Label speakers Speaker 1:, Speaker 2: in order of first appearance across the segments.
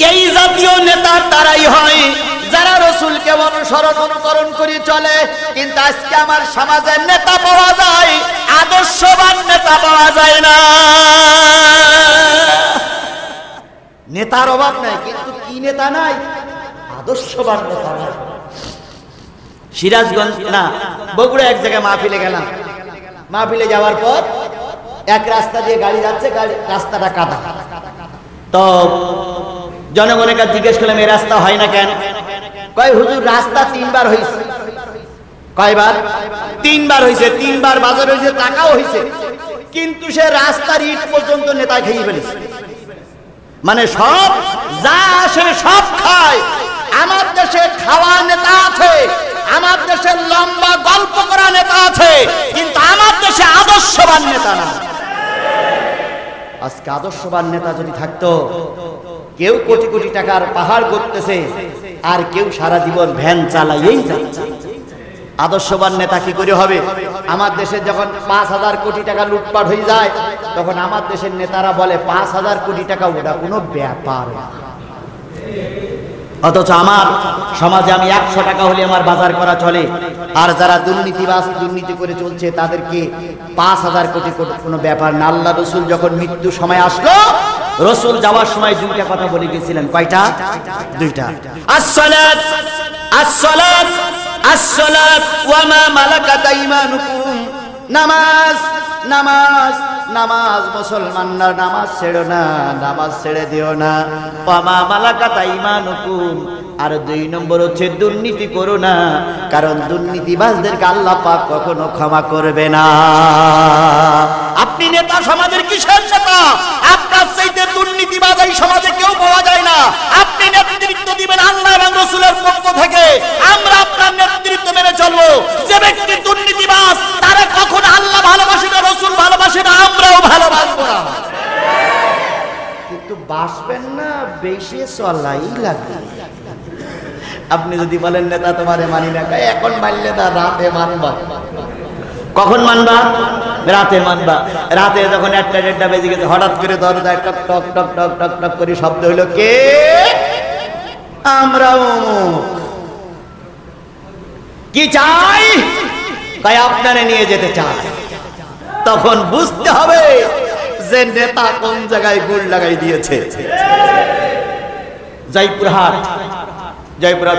Speaker 1: এই জাতীয় নেতা তারাই হয় যারা রাসূলকে অনুকরণ করে চলে। কিন্তু আজকে আমার সমাজের নেতা পাওয়া যায়, আদর্শবান নেতা পাওয়া যায় না। নেতার অভাব নাই, কিন্তু কি নেতা নাই? আদর্শবান নেতা নাই। সিরাজগঞ্জ না বগুড়া এক জায়গায় মাহফিলে গেলাম। মাহফিলে যাওয়ার পর এক রাস্তা দিয়ে গাড়ি যাচ্ছে, রাস্তাটা কাদা। তো জনগণের কাছে জিজ্ঞেস করলাম এই রাস্তা হয় না কেন? কয় হুজুর রাস্তা 3 বার হয়েছে। কয়বার? 3 বার হয়েছে। 3 বার বাজার হয়েছে, টাকাও হয়েছে, কিন্তু সে রাস্তার ইট পর্যন্ত নেতা খেয়ে ফেলেছে। মানে সব যা আসে সব খায়। আমার দেশে খাওয়া নেতা আছে, আমার দেশে লম্বা গল্প করা নেতা আছে, কিন্তু আমার দেশে আদর্শবান নেতা না। আজকে আদর্শবান নেতা যদি থাকতো, কেউ কোটি কোটি টাকার পাহাড় করতেছে আর কেউ সারা জীবন ভ্যান চালাইয়েই যাচ্ছে। আদর্শবান নেতা কি করে হবে? আমার দেশে যখন 5,000 কোটি টাকা লুটপাট হয়ে যায়, তখন আমার দেশের নেতারা বলে 5,000 কোটি টাকা ওটা কোনো ব্যাপার না। অথচ আমার সমাজে আমি 100 টাকা হলে আমার বাজার করা চলে, আর যারা দুর্নীতিবাজ দুর্নীতি করে চলছে তাদেরকে 5,000 কোটি কোনো ব্যাপার না। আল্লাহ রসুল যখন মৃত্যু সময় আসলো, রসুল যাওয়ার সময় 2টা কথা বলে গেছিলেন। কয়টা? 2টা। আসসালাত আসসালাত আসসালাত ওয়া মা মালাকাত আইমানুকুম। নামাজ নামাজ নামাজ। মুসলমানরা নামাজ ছেড়ো না, নামাজ ছেড়ে দিও না। ওয়া মা মালাকাত আইমানুকুম। আর 2 নম্বর হচ্ছে দুর্নীতি করো না, কারণ দুর্নীতিবাজদেরকে আল্লাহ পাক কখনো ক্ষমা করবে না। আপনি নেতা সমাজের কিসের নেতা? আপনার চাইতে দুর্নীতিবাজ এই সমাজে কেউ পাওয়া যায় না। আপনি নেতৃত্ব দিবেন আল্লাহ এবং রাসূলের পক্ষ থেকে। আমরা আপনার নেতৃত্ব মেনে চলবো। যে ব্যক্তি দুর্নীতিবাজ তারা কখনো আল্লাহ ভালোবাসে না, রাসূল ভালোবাসে না, আমরাও ভালোবাসবো না। কিন্তু বাসবেন না, বেশি চলাই লাগবে। আপনি যদি বলেন নেতা তোমারে মানি না, এখন মানলে না, রাতে মানবা। কখন মানবা? রাতে মানবা। রাতে যখন 1টা বেজে গেছে, হঠাৎ করে দরজায় টক টক টক টক টক টক করে শব্দ হইলো, কে? আমরা অমুক। কি চাই? তাই আপনারে নিয়ে যেতে চাই। তখন বুঝতে হবে যে নেতা কোন জায়গায় গুড় লাগাই দিয়েছে। জয়পুরহাট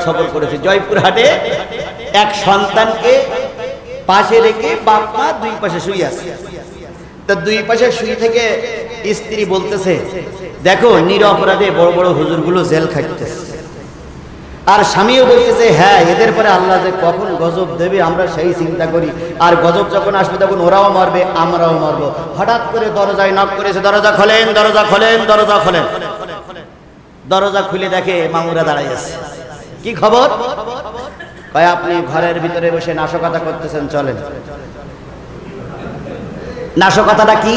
Speaker 1: সফর করেছে। জয়পুরহাটে এক সন্তানকে পাশে রেখে বাপ মা 2 পাশে শুয়ে আছে। তো 2 পাশে শুয়ে থেকে স্ত্রী বলতেছে, দেখো নিরপরাধে বড় বড় হুজুরগুলো জেল খাটতেছে। আর স্বামীও বলতেছে, হ্যাঁ এদের পরে আল্লাহ যে কখন গজব দেবে আমরা সেই চিন্তা করি, আর গজব যখন আসবে তখন ওরাও মারবে, আমরাও মারবো। হঠাৎ করে দরজায় নক করেছে, দরজা খোলেন, দরজা খোলেন, দরজা খোলেন। দরজা খুলে দেখে মামুরা দাঁড়াই আছে। কি খবর? কয় আপনি ঘরের ভিতরে বসে নাশকতা করতেছেন, চলেন। নাশকতাটা কি?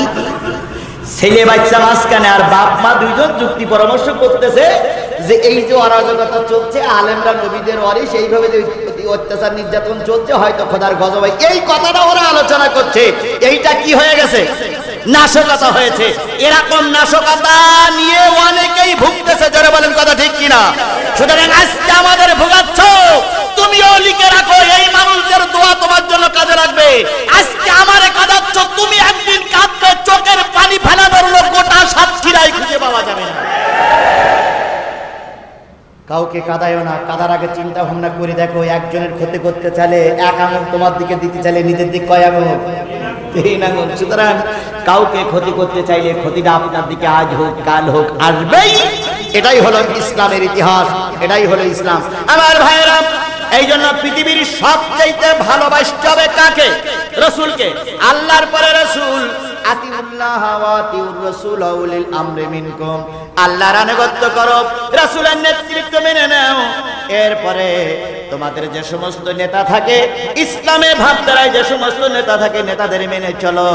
Speaker 1: ছেলে বাচ্চা মাঝখানে, আর বাপ মা 2জন যুক্তি পরামর্শ করতেছে যে এই যে অরাজকতা চলছে, আলেমরা নবীদের ওয়ারিস, এইভাবে যে অত্যাচার নির্যাতন চলছে, হয়তো খোদার গজব। এই কথাটা ওরা আলোচনা করছে। এইটা কি হয়ে গেছে? নাশকতা হয়েছে। এরকম নাশকতা নিয়ে অনেকেই ভুগতেছে। যারা বলেন কথা ঠিক কিনা? সুতরাং আজকে আমাদের ভোগাচ্ছ, তুমিও লিখে রাখো, এই মানুষদের দোয়া তোমার জন্য কাজে লাগবে। আজকে আমারে কাঁদাচ্ছ, তুমি একদিন কাঁদবে, চোখের পানি ফেলানোর লোক গোটা সাতক্ষীরায় খুঁজে পাওয়া যাবে না। কাউকে কাঁদায়ও না, কাঁদার আগে চিন্তা ভাবনা করে দেখো, একজনের ক্ষতি করতে চাইলে 1 আঙুল তোমার দিকে দিতে চাইলে নিজের দিক কয় আঙুল? 3 আঙুল। সুতরাং কাউকে ক্ষতি করতে চাইলে ক্ষতিটা আপনার দিকে আজ হোক কাল হোক আসবেই। এটাই হলো ইসলামের ইতিহাস, এটাই হলো ইসলাম। আমার ভাইয়েরা, এই জন্য পৃথিবীর সবচাইতে ভালোবাসতে হবে কাকে? রাসূলকে। আল্লাহর পরে রাসূল। আতিউল্লাহ ওয়া আতিউর রাসূল ওয়া উলিল আমরি মিনকুম। আল্লাহর আনুগত্য করো, রাসূলের নেতৃত্ব মেনে নাও। এরপরে তোমাদের যে সমস্ত নেতা থাকে, ইসলামে ভাবধারায় যে সমস্ত নেতা থাকে, নেতাদের মেনে চলো।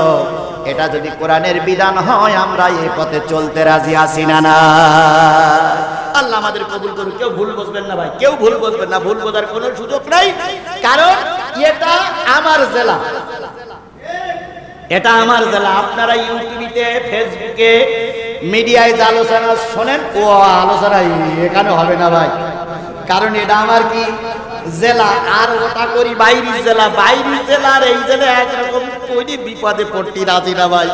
Speaker 1: এটা যদি কোরআনের বিধান হয়, আমরা এই পথে চলতে রাজি আছি না? না। আল্লাহ আমাদের কবুল করুক। কেউ ভুল বুঝবেন না ভাই, কেউ ভুল বুঝবেন না। ভুল বোঝার কোনো সুযোগ নাই, কারণ এটা আমার জেলা, এটা আমার জেলা। আপনারা ইউটিউবে, ফেসবুকে মিডিয়ায় যে আলোচনা শোনেন ও আলোচনা এখানে হবে না ভাই, কারণ এটা আমার কি জেলা, আর ওটা করি বাইরের জেলা, বাইরের জেলার এই জেলা একরকম করি, বিপদে পড়তে রাজি না ভাই।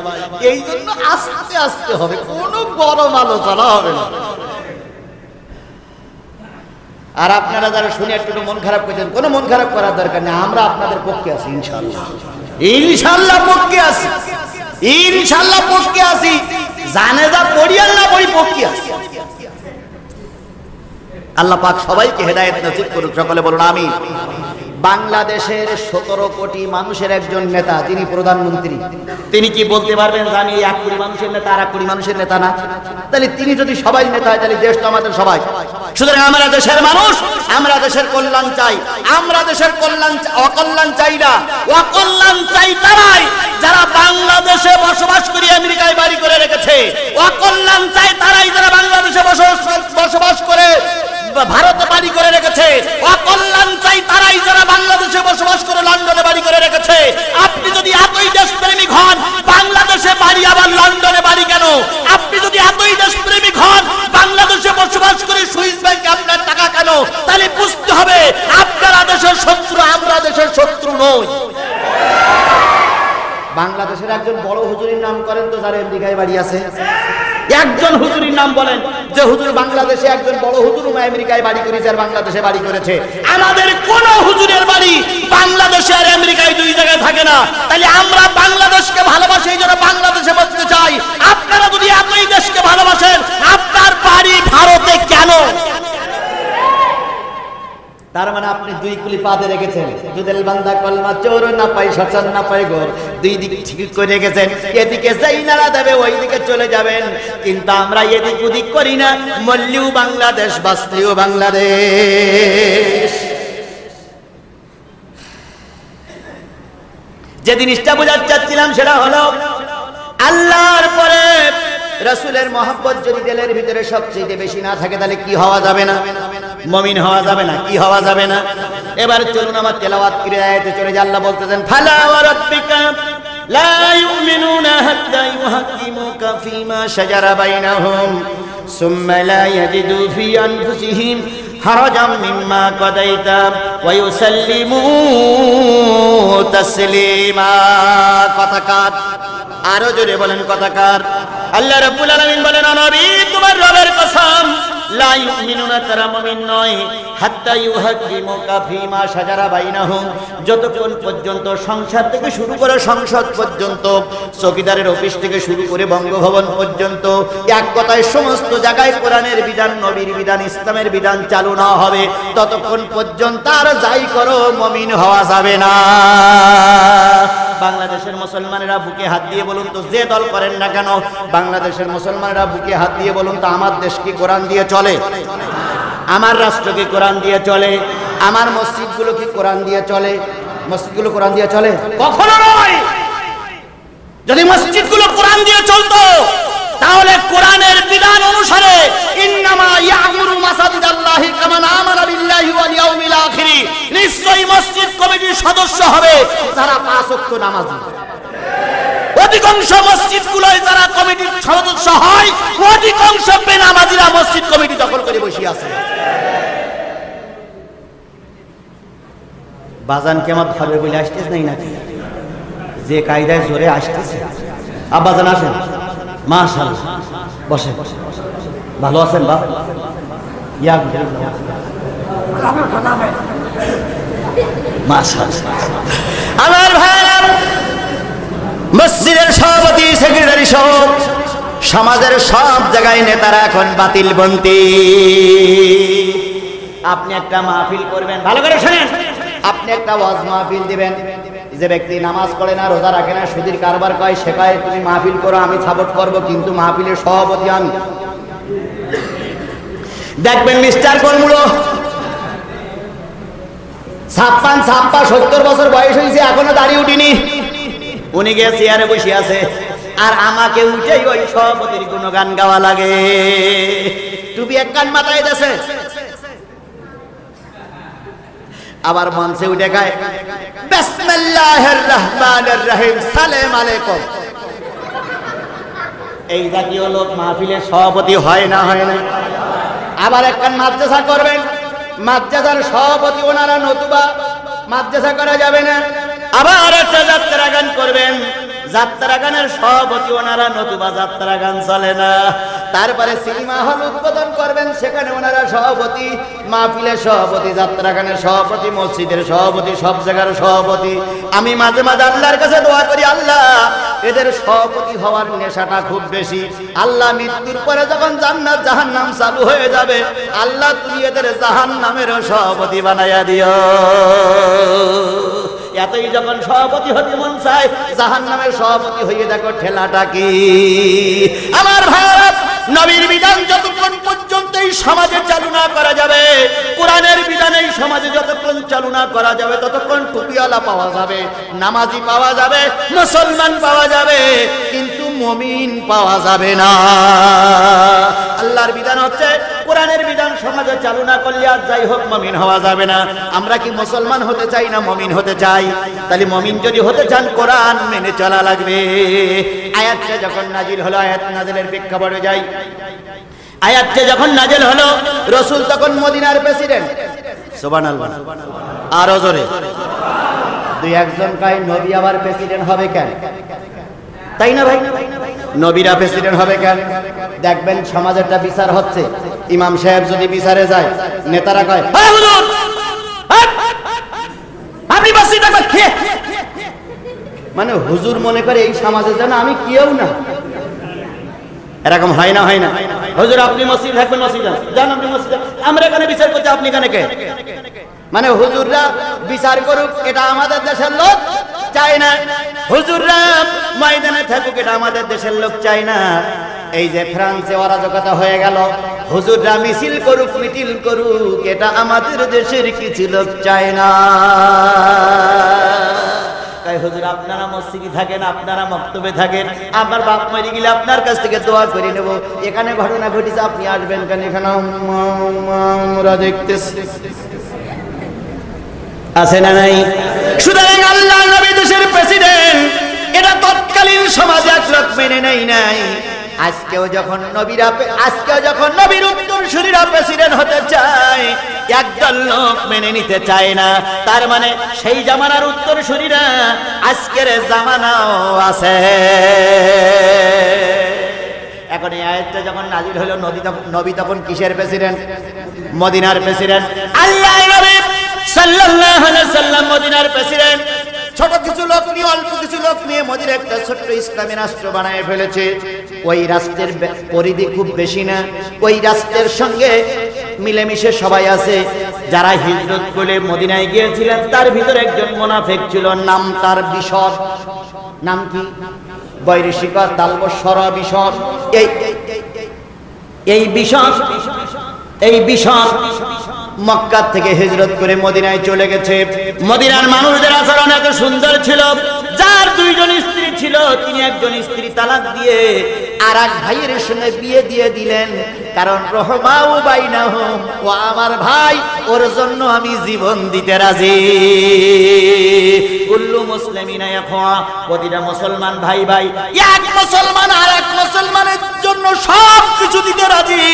Speaker 1: এই জন্য আস্তে আস্তে হবে, কোনো গরম আলোচনা হবে না। আর আপনারা যারা শুনে একটু মন খারাপ করছেন, কোনো মন খারাপ করার দরকার নেই, আমরা আপনাদের পক্ষে আছি ইনশাআল্লাহ, ইনশাআল্লাহ পক্ষে আছি, ইনশাআল্লাহ পক্ষে আছি, জানে যা পড়ি আর না পড়ি পক্ষে আছি। আল্লাহ পাক সবাইকে হেদায়েত নসিব করুক, সকলে বলুন আমিন। বাংলাদেশের 17 কোটি মানুষের একজন নেতা, তিনি প্রধানমন্ত্রী, তিনি কি বলতে পারবেন যে আমি 1 কোটি মানুষের নেতা আর 1 কোটি মানুষের নেতা না? তাহলে তিনি যদি সবাই নেতা হয় তাহলে দেশ তো আমাদের সবাই। সুতরাং আমরা দেশের মানুষ, আমরা দেশের কল্যাণ চাই, আমরা দেশের কল্যাণ, অকল্যাণ চাই না। অকল্যাণ চাই তারাই যারা বাংলাদেশে বসবাস করে আমেরিকায় বাড়ি করে রেখেছে, অকল্যাণ চাই তারাই যারা বাংলাদেশে বসবাস করে ভারতে বাড়ি করে রেখেছে, অকল্যাণ চাই তারাই যারা বাংলাদেশে বসবাস করে লন্ডনে বাড়ি করে রেখেছে। আপনি যদি এতই দেশপ্রেমিক হন, বাংলাদেশে বাড়ি আবার লন্ডনে বাড়ি কেন? আপনি যদি এতই দেশপ্রেমিক হন, বাংলাদেশে বসবাস করে সুইস ব্যাংকে আপনার টাকা কেন? তাহলে বুঝতে হবে আপনারা দেশের শত্রু, আমরা দেশের শত্রু নই। বাংলাদেশের একজন বড় হুজুরের নাম করেন তো, যারা আমেরিকায় বাড়ি আছে, একজন হুজুরের নাম বলেন যে হুজুর বাংলাদেশে একজন বড় হুজুর আমেরিকায় বাড়ি করেছে আর বাংলাদেশে বাড়ি করেছে। আমাদের কোন হুজুরের বাড়ি বাংলাদেশে আর আমেরিকায় দুই জায়গায় থাকে না। তাহলে আমরা বাংলাদেশকে ভালোবাসি, এই জন্য বাংলাদেশে বসতে চাই। আপনারা যদি এতই দেশকে ভালোবাসেন, আপনার বাড়ি ভারতে কেন? তার মানে আপনি 2 কুলি পাদে রেখেছেন, দুদেল বান্দা কলমা চোর না পাই শচন না পাই গোর, 2 দিক ঠিক করে রেখেছেন। এদিকে যাই নাড়া দেবে ওই দিকে চলে যাবেন, কিন্তু আমরা এদিক ওদিক করি না। মল্লিও বাংলাদেশ, বাঁচলেও বাংলাদেশ। যে জিনিসটা বোঝাতে চাচ্ছিলাম সেটা হলো আল্লাহর পরে রাসূলের মহব্বত যদি দিলের ভিতরে সবচেয়ে বেশি না থাকে তাহলে কি হওয়া যাবে না? মুমিন হওয়া যাবে না। কি হওয়া যাবে না? এবার চলুন আমার তেলাওয়াত করে আয়াতে চলে যাই। আল্লাহ বলতেছেন ফালা ওয়া রাব্বিকা লা ইউমিনুনা হাত্তা ইউহাক্কিমুকা ফীমা শাজারা বাইনাহুম সুম্মা লা ইয়াজিদু ফী আনফুসিহিম হারাজাম মিম্মা কাদাইতা ওয়া ইউসাল্লিমু তাসলিমা। কথাকার আরো জোরে বলেন কথাকার। আল্লাহ রাব্বুল আলামিন বলেন, ও নবী তোমার রবের কসম, লা ইউমিনুনা, তারা মুমিন নয়, হাত্তা ইউহাক্কিমুকা ফীমা শাজারা বাইনাহুম, যতক্ষণ পর্যন্ত সংসার থেকে শুরু করে সংসদ পর্যন্ত, চৌকিদারের অফিস থেকে শুরু করে বঙ্গভবন পর্যন্ত, এক কথায় সমস্ত জায়গায় কোরআনের বিধান, নবীর বিধান, ইসলামের বিধান চালু না হবে ততক্ষণ পর্যন্ত আর যাই করো মুমিন হওয়া যাবে না। বাংলাদেশের মুসলমানেরা বুকে হাত দিয়ে বলুন তো, যে দল করেন না কেন, বাংলাদেশের মুসলমানেরা বুকে হাত দিয়ে বলুন তো, আমার দেশ কি কোরআন দিয়ে চলে? আমার রাষ্ট্র কি কোরআন দিয়ে চলে? আমার মসজিদগুলো কি কোরআন দিয়ে চলে? মসজিদগুলো কোরআন দিয়ে চলে? কখনো নয়। যদি মসজিদগুলো কোরআন দিয়ে চলতো তাহলে কোরআনের বিধান অনুসারে ইন্নামা ইয়ামুরু মাসাজিদাল্লাহি কামান আমানা বিল্লাহি ওয়াল ইয়াউমিল আখির, নিশ্চয়ই মসজিদ কমিটির সদস্য হবে যারা 5 ওয়াক্ত নামাজি। অধিকাংশ মসজিদগুলোয় যারা কমিটির সদস্য হয়, অধিকাংশ বেনামাজিরা মসজিদ কমিটি দখল করে বসে আছে। বাজান কেমন ভাবে বলে আসতেছে নাই নাকি? যে কায়দায় জোরে আসতেছে। আব্বাজান আসেন, মাশাআল্লাহ, বসেন। ভালো আছেন বাবা? ইয়া মাশাআল্লাহ। আমার ভাইরা, মসজিদের সভাপতি, সেক্রেটারি সহ সমাজের সব জায়গায় নেতারা এখন বাতিলপন্থী। আপনি একটা মাহফিল করবেন, ভালো করে শুনেন, আপনি একটা ওয়াজ মাহফিল দিবেন, যে ব্যক্তি নামাজ পড়ে না, রোজা রাখে না, সুদের কারবার করে, শেখায় তুমি মাহফিল করো, আমি সাপোর্ট করবো, কিন্তু মাহফিলের সভাপতি আমি। দেখবেন মিস্টার কলমুড়ো 56, 70 বছর বয়স হয়েছে, এখনো দাঁড়িয়ে উঠিনি, উনি গিয়ে চেয়ারে বসে আছে, আর আমাকে উঠেই ওই সভাপতির কোনো গান গাওয়া লাগে। টুপি এক কান মাথায় দেশে, আবার মঞ্চে উঠে গায় বিসমিল্লাহির রহমানির রহিম, সালাম আলাইকুম। এই জাতীয় লোক মাহফিলের সভাপতি হয় না হয় না? আবার একটা মাদ্রাসা করবেন, মাদ্রাসার সভাপতি ওনারা, নতুবা মাদ্রাসা করা যাবে না। আবার একটা যাত্রা গান করবেন, যাত্রা গানের সভাপতি ওনারা, নতুবা যাত্রা গান চলে না। তারপরে সিনেমা হল উদ্বোধন করবেন, সেখানে ওনারা সভাপতি, মাহফিলের সভাপতি, যাত্রা গানের সভাপতি, মসজিদের সভাপতি, সব জায়গার সভাপতি। আমি মাঝে মাঝে আল্লাহর কাছে দোয়া করি, আল্লাহ এদের সভাপতি হওয়ার নেশাটা খুব বেশি। আল্লাহ মৃত্যুর পরে যখন জান্নাত জাহান্নাম চালু হয়ে যাবে, আল্লাহ তুমি এদের জাহান্নামেরও সভাপতি বানাইয়া দিও। এতই যখন সভাপতি হতে মন চায়, জাহান্নামের সভাপতি হয়ে দেখো ঠেলাটা কি। আমার ভারত নবীর বিধান যতক্ষণ পর্যন্ত এই সমাজে চালু না করা যাবে, কোরআনের বিধান এই সমাজে যতক্ষণ চালু না করা যাবে, ততক্ষণ টুপিওয়ালা পাওয়া যাবে, নামাজি পাওয়া যাবে, মুসলমান পাওয়া যাবে, কিন্তু মুমিন পাওয়া যাবে না। আল্লাহর বিধান হচ্ছে, কোরআনের বিধান সমাজে চালু না করলে আর যাই হোক মুমিন হওয়া যাবে না। আমরা কি মুসলমান হতে চাই না মুমিন হতে চাই? তাহলে মুমিন যদি হতে চান, কোরআন মেনে চলা লাগবে। আয়াতটা যখন নাজিল হলো, আয়াত নাজিলের প্রেক্ষাপটে যাই। আয়াতটা যখন নাজিল হলো, রাসূল তখন মদিনার প্রেসিডেন্ট। সুবহানাল্লাহ, আরো জোরে। দুই একজন কয় নবী আবার প্রেসিডেন্ট হবে কেন? তাই না ভাই? নবীরা প্রেসিডেন্ট হবে কেন? দেখবেন সমাজে একটা বিচার হচ্ছে, ইমাম সাহেব যদি বিচারে যায়, নেতারা কয় হুজুর আপনি বাসি থাকবেন, মানে হুজুর মনে করে এই সমাজে যেন আমি কেউ না। এরকম হয় না? হয় না? হুজুর আপনি মসজিদ থাকবেন, মসজিদ যান, আপনি মসজিদ, আমরা এখানে বিচার করছি, আপনি এখানে কে? মানে হুজুররা বিচার করুক, এটা আমাদের দেশের লোক চায় না। হুজুররা ময়দানে থাকুক, এটা আমাদের দেশের লোক চায় না। এই যে ফ্রান্সে অরাজকতা হয়ে গেল, হুজুররা মিছিল করুক, মিটিং করুক, এটা আমাদের দেশের কিছু লোক চায় না। হুজুর আপনারা মসজিদে থাকেন, আপনারা মক্তবে থাকেন, আমার বাপ মরে গেলে আপনার কাছ থেকে দোয়া করে নেব। এখানে ঘটনা ঘটেছে, আপনি আসবেন কেন? এখানে আমরা দেখতেছি, আছে না নাই? সুতরাং আল্লাহ নবী দেশের প্রেসিডেন্ট, এটা তৎকালীন সমাজে এক লোক মেনে নেই নাই। আজকেও যখন নবীর উত্তরসূরিরা প্রেসিডেন্ট হতে চায়, একদল লোক মেনে নিতে চায় না। তার মানে সেই জামানার উত্তরসূরিরা আজকের জামানাও আছে। এখন এই আয়াতটা যখন নাজিল হলো, নবী তখন কিসের প্রেসিডেন্ট? মদিনার প্রেসিডেন্ট। আল্লাহর নবী সাল্লাল্লাহু আলাইহি ওয়াসাল্লাম মদিনার প্রেসিডেন্ট। ছোট কিছু লোক নিয়ে, অল্প কিছু লোক নিয়ে মদিনা একটা ছোট্ট ইসলামী রাষ্ট্র বানায় ফেলেছে। ওই রাষ্ট্রের পরিধি খুব বেশি না, ওই রাষ্ট্রের সঙ্গে মিলেমিশে সবাই আছে। যারা হিজরত করে মদিনায় গিয়েছিলেন, তার ভিতরে একজন মুনাফিক ছিল, নাম তার বিশর। নাম কি? বৈরিশিকর দালবস্বর বিশর। এই বিশর মক্কা থেকে হিজরত করে মদিনায় চলে গেছে। মদিনার মানুষদের আচরণ এত সুন্দর ছিল, যার দুইজন স্ত্রী ছিল, তিনি একজন স্ত্রী তালাক দিয়ে আর এক ভাইয়ের সঙ্গে বিয়ে দিয়ে দিলেন। কারণ রহমাউ বাইনাহুম, ও আমার ভাই, ওর জন্য আমি জীবন দিতে রাজি। কুল্লু মুসলিমিনা ইয়াখওয়া, প্রতিটা মুসলমান ভাই ভাই, এক মুসলমান আর এক মুসলমানের জন্য সব কিছু দিতে রাজি।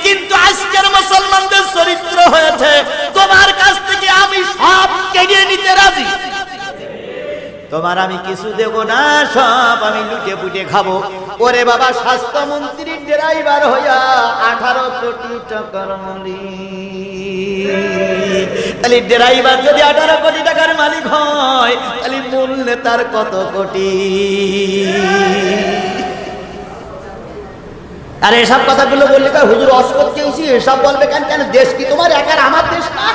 Speaker 1: কিন্তু আজকের মুসলমানদের চরিত্র হয়েছে, তোমার কাছ থেকে আমি সব কেড়ে নিতে রাজি, তোমার আমি কিছু দেব না, সব আমি লুটে পুটে খাবো। ওরে বাবা, স্বাস্থ্যমন্ত্রীর ড্রাইভার হইয়া 18 কোটি টাকার মালিক। তাহলে ড্রাইভার যদি 18 কোটি টাকার মালিক হয়, তাহলে মূল্যে তার কত কোটি? আর এসব কথাগুলো বললে হুজুর অস্পদ কেউছি, এসব বলবে কেন? কেন দেশ কি তোমার একার? আমার দেশ না।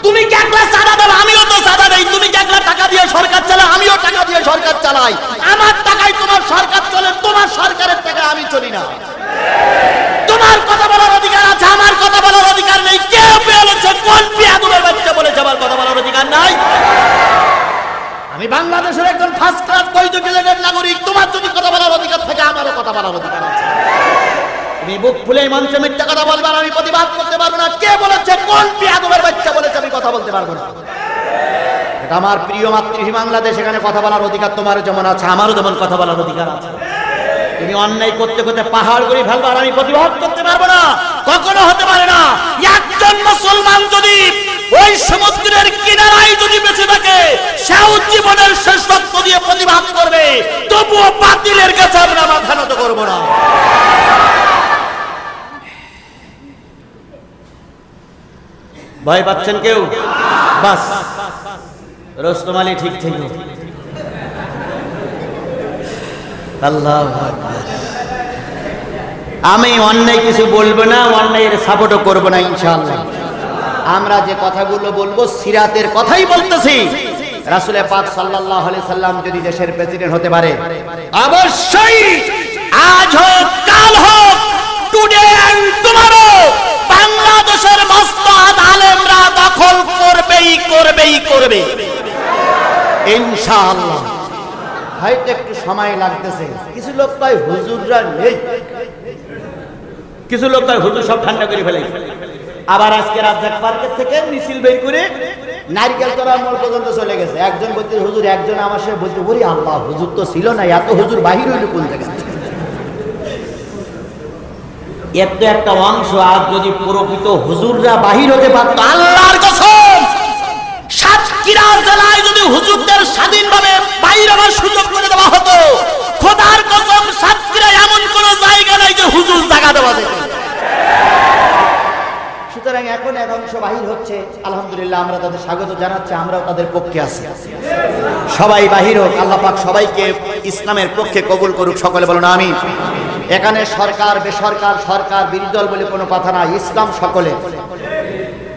Speaker 1: তুমি কি একলা চাঁদা দাও? আমিও তো চাঁদা দেই। তুমি কি একলা টাকা দিয়ে সরকার চালাও? আমিও টাকা দিয়ে সরকার চালাই। আমার টাকায় তোমার সরকার চলে, তোমার সরকারের টাকায় আমি চলি না। তোমার কথা বলার অধিকার আছে, আমার কথা বলার অধিকার নেই। কে বলেছে? কোন বেয়াদবের বাচ্চা বলেছে আমার কথা বলার অধিকার নাই? আমি বাংলাদেশের একজন ফার্স্ট ক্লাস বৈধ গ্রেডের নাগরিক। তোমার যদি কথা বলার অধিকার থাকে, আমারও কথা বলার অধিকার আছে। তুমি বুক ফুলে মঞ্চে মিথ্যা কথা বলবে, আমি প্রতিবাদ করতে পারবো না। কে বলেছে? কোন বেয়াদবের বাচ্চা বলেছে আমি কথা বলতে পারবো না? এটা আমার প্রিয় মাতৃভূমি বাংলাদেশ, এখানে কথা বলার অধিকার তোমার যেমন আছে, আমারও যেমন কথা বলার অধিকার আছে। তুমি অন্যায় করতে করতে পাহাড় করে ফেলবো আর আমি প্রতিবাদ করতে পারবো না, কখনো হতে পারে না। একজন মুসলমান যদি ওই সমুদ্রের কিনারায় যদি বেঁচে থাকে, সেও জীবনের শেষ রক্ত দিয়ে প্রতিবাদ করবে, তবুও বাতিলের কাছে আমরা মাথা নত করবো না। ভয় পাচ্ছেন কেউ? বাস রোস্তম আলী ঠিক ঠিক। আল্লাহু আকবার। আমি অন্যায় কিছু বলবো না, অন্যায়ের সাপোর্টও করবো না ইনশাআল্লাহ। আমরা যে কথাগুলো বলবো সিরাতের কথাই বলতেছি। রাসূল পাক সাল্লাল্লাহু আলাইহি সাল্লাম যদি দেশের প্রেসিডেন্ট হতে পারে, অবশ্যই আজ হোক কাল হোক, টুডে এন্ড টুমরো বাংলাদেশের মস্তাদ আলেমরা দখল করবেই করবেই করবে ইনশাআল্লাহ। হয়তো একটু সময় লাগতেছে, কিছু লোক কয় হুজুররা নেই, কিছু লোক কয় হুজুর সব ঠান্ডা করে ফেলে। আবার আজকে রাজ্জাক পার্কের থেকে মিছিল বের করে নারকেল তলা মোড় পর্যন্ত চলে গেছে। একজন বলতে হুজুর, একজন আমার সাথে বলতে বলি আল্লাহ হুজুর তো ছিল না, এত হুজুর বাহির হইল কোন জায়গা? এত একটা অংশ আজ যদি প্রকৃত হুজুররা বাহির হতে পারত, আল্লাহর কসম সাতক্ষীরা জেলায় যদি হুজুরদের স্বাধীনভাবে বাইর হওয়ার সুযোগ করে দেওয়া হতো, খোদার কসম সাতক্ষীরা এমন কোন জায়গা নাই যে হুজুর জায়গা দেওয়া যেত। সুতরাং এখন এক অংশ বাহির হচ্ছে, আলহামদুলিল্লাহ, আমরা তাদের স্বাগত জানাচ্ছি, আমরাও তাদের পক্ষে আছি। সবাই বাহির হোক, আল্লাহ পাক সবাইকে ইসলামের পক্ষে কবুল করুক, সকলে বলুন আমিন। এখানে সরকার বেসরকার, সরকার বিরোধী দল বলে কোনো কথা না, ইসলাম সকলে।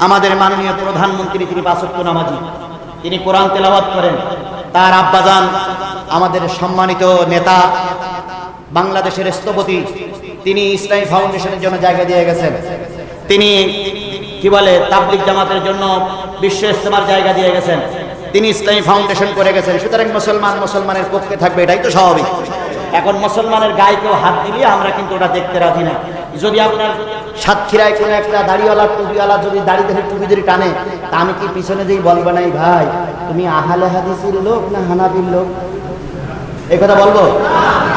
Speaker 1: আমাদের মাননীয় প্রধানমন্ত্রী তিনি ৫ ওয়াক্ত নামাজি, তিনি কোরআন তেলাওয়াত করেন। তার আব্বাজান আমাদের সম্মানিত নেতা, বাংলাদেশের স্থপতি, তিনি ইসলামী ফাউন্ডেশনের জন্য জায়গা দিয়ে গেছেন। তিনি কি বলে তাবলিগ জামাতের জন্য বিশ্ব ইজতেমার জায়গা দিয়ে গেছেন, তিনি ইসলামী ফাউন্ডেশন করে গেছেন। সুতরাং মুসলমান মুসলমানের পক্ষে থাকবে, এটাই তো স্বাভাবিক। এখন মুসলমানের গায়ে কেউ হাত দিলে আমরা কিন্তু ওটা দেখতে রাজি না। যদি আপনার সাতক্ষীরায় কোনো একটা দাড়িওয়ালা টুপিওয়ালা যদি দাড়ি ধরে টুপি ধরে টানে, তা আমি কি পিছনে যেই বলবো নাই ভাই তুমি আহলে হাদিসের লোক না হানাফির লোক, এই কথা বলবো?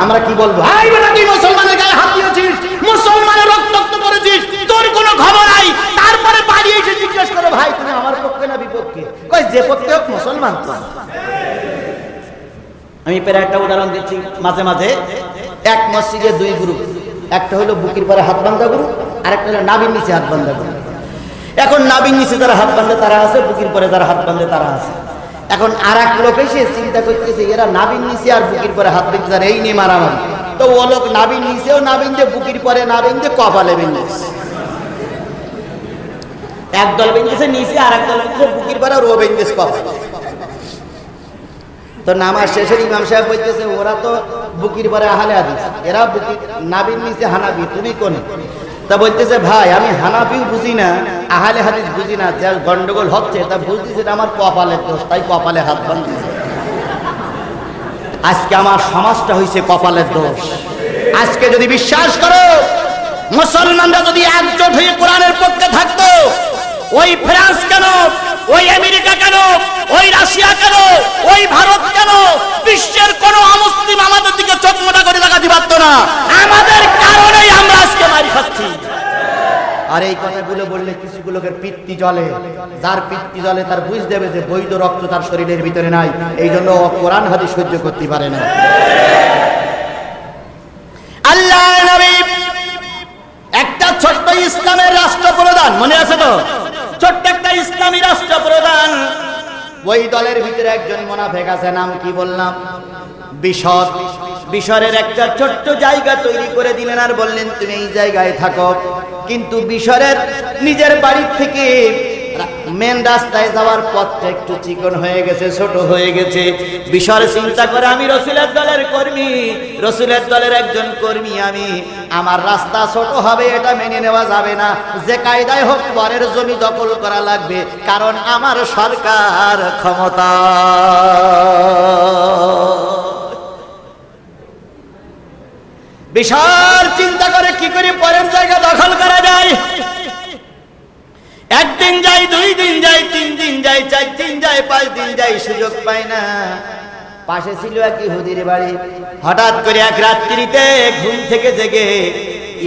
Speaker 1: আমরা কি বলবো? এই বেটা তুই মুসলমানের গায়ে হাত দিয়েছিস, মুসলমানের রক্ত করেছিস, তোর কোনো খবর নাই। তারপরে বাড়ি এসে জিজ্ঞেস করে ভাই তুমি আমার পক্ষে না বিপক্ষে? কই যে পক্ষে হোক মুসলমান তো। আমি প্রায় একটা উদাহরণ দিচ্ছি, মাঝে মাঝে এক মসজিদে দুই গ্রুপ, একটা হলো বুকির পরে হাত বান্ধা গ্রুপ, আর একটা হলো নাবির নিচে হাত বান্ধা গ্রুপ। এখন নাবির নিচে যারা হাত বান্ধে তারা আছে, বুকির পরে যারা হাত বান্ধে তারা আছে। এখন আর এক লোক এসে চিন্তা করতেছে এরা নাবির নিচে আর বুকির পরে হাত বেঁধে তারা এই নিয়ে মারামারি। তো ও লোক নাবির নিচেও না বেঁধে, বুকির পরে না বেঁধে কপালে বেঁধেছে। একদল বেঁধেছে নিচে, আর একদল বেঁধেছে বুকির পরে, আর ও বেঁধেছে কপালে। তো নামাজ শেষে ইমাম সাহেব বলতেছে ওরা তো বুকির পরে আহলে হাদিস, এরা বুকির নাবির নিচে হানাফি, তুমি কোনে? তা বলতেছে ভাই আমি হানাফিও বুঝি না, আহলে হাদিস বুঝি না, যা গন্ডগোল হচ্ছে তা বুঝতেছে আমার কপালের দোষ, তাই কপালে হাত বাঁধতেছে। আজকে আমার সমাজটা হয়েছে কপালের দোষ। আজকে যদি বিশ্বাস করো মুসলমানরা যদি একজোট হয়ে কোরআনের পক্ষে থাকতো, ওই ফ্রান্স কেন, ওই আমেরিকা কেন, ওই রাশিয়া কেন, ওই ভারত কেন, বিশ্বের কোন অমুসলিম আমাদের দিকে চোখ মোটা করে দেখাতে পারত না। আমাদের কারণেই আমরা আজকে মারি খাচ্ছি। আর এই কথাগুলো বললে কিছু লোকের পিত্তি জ্বলে, যার পিত্তি জ্বলে তার বুঝ দেবে যে বৈধ রক্ত তার শরীরের ভিতরে নাই, এই জন্য কোরআন হাদিস সহ্য করতে পারে না। আল্লাহ নবী একটা ছোট্ট ইসলামের রাষ্ট্রপ্রধান, মনে আছে তো? ছোট্ট একটা ইসলামী রাষ্ট্রপ্রধান, ওই দলের ভিতরে একজন মুনাফিক আছে, নাম কি বললাম? বিশর। বিশরের একটা ছোট্ট জায়গা তৈরি করে দিলেন আর বললেন তুমি এই জায়গায় থাকো। কিন্তু বিশরের নিজের বাড়ির থেকে মেন রাস্তায় যাওয়ার পথটা একটু চিকন হয়ে গেছে, ছোট হয়ে গেছে। বিশর চিন্তা করে আমি রসুলের দলের কর্মী, রসুলের দলের একজন কর্মী আমি, আমার রাস্তা ছোট হবে এটা মেনে নেওয়া যাবে না, যে কায়দায় হোক পরের জমি দখল করা লাগবে, কারণ আমার সরকার ক্ষমতা। বিশাল চিন্তা করে কি করে পরের জায়গা দখল করা যায়। একদিন যাই, 2 দিন যাই, 3 দিন যাই, 4 দিন যাই, 5 দিন যাই, সুযোগ পায় না। পাশে ছিল এক ইহুদির বাড়ি। হঠাৎ করে এক রাত্রিতে ঘুম থেকে জেগে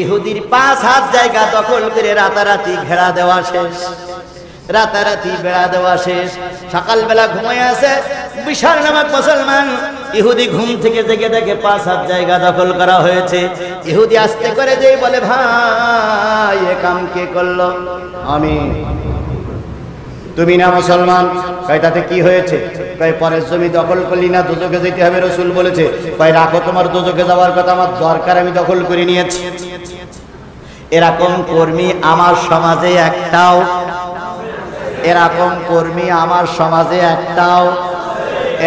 Speaker 1: ইহুদির 5 হাত জায়গা দখল করে রাতারাতি ঘেরা দেওয়া শেষ, রাতারাতি বেড়া দেওয়া শেষ। সকালবেলা ঘুমিয়ে আছে বিশাল নামক মুসলমান। ইহুদি ঘুম থেকে জেগে দেখে 5 হাত জায়গা দখল করা হয়েছে। ইহুদি আস্তে করে যেই বলে, ভাই এ কাম কে করলো? আমি। তুমি না মুসলমান? কয় তাতে কি হয়েছে? কয় পরের জমি দখল করলি না, দোজখে যেতে হবে, রাসূল বলেছে। কয় রাখো তোমার দোজখে যাওয়ার কথা, আমার দরকার, আমি দখল করে নিয়েছি। এরকম কর্মী আমার সমাজে একটাও, এরকম কর্মী আমার সমাজে একটাও,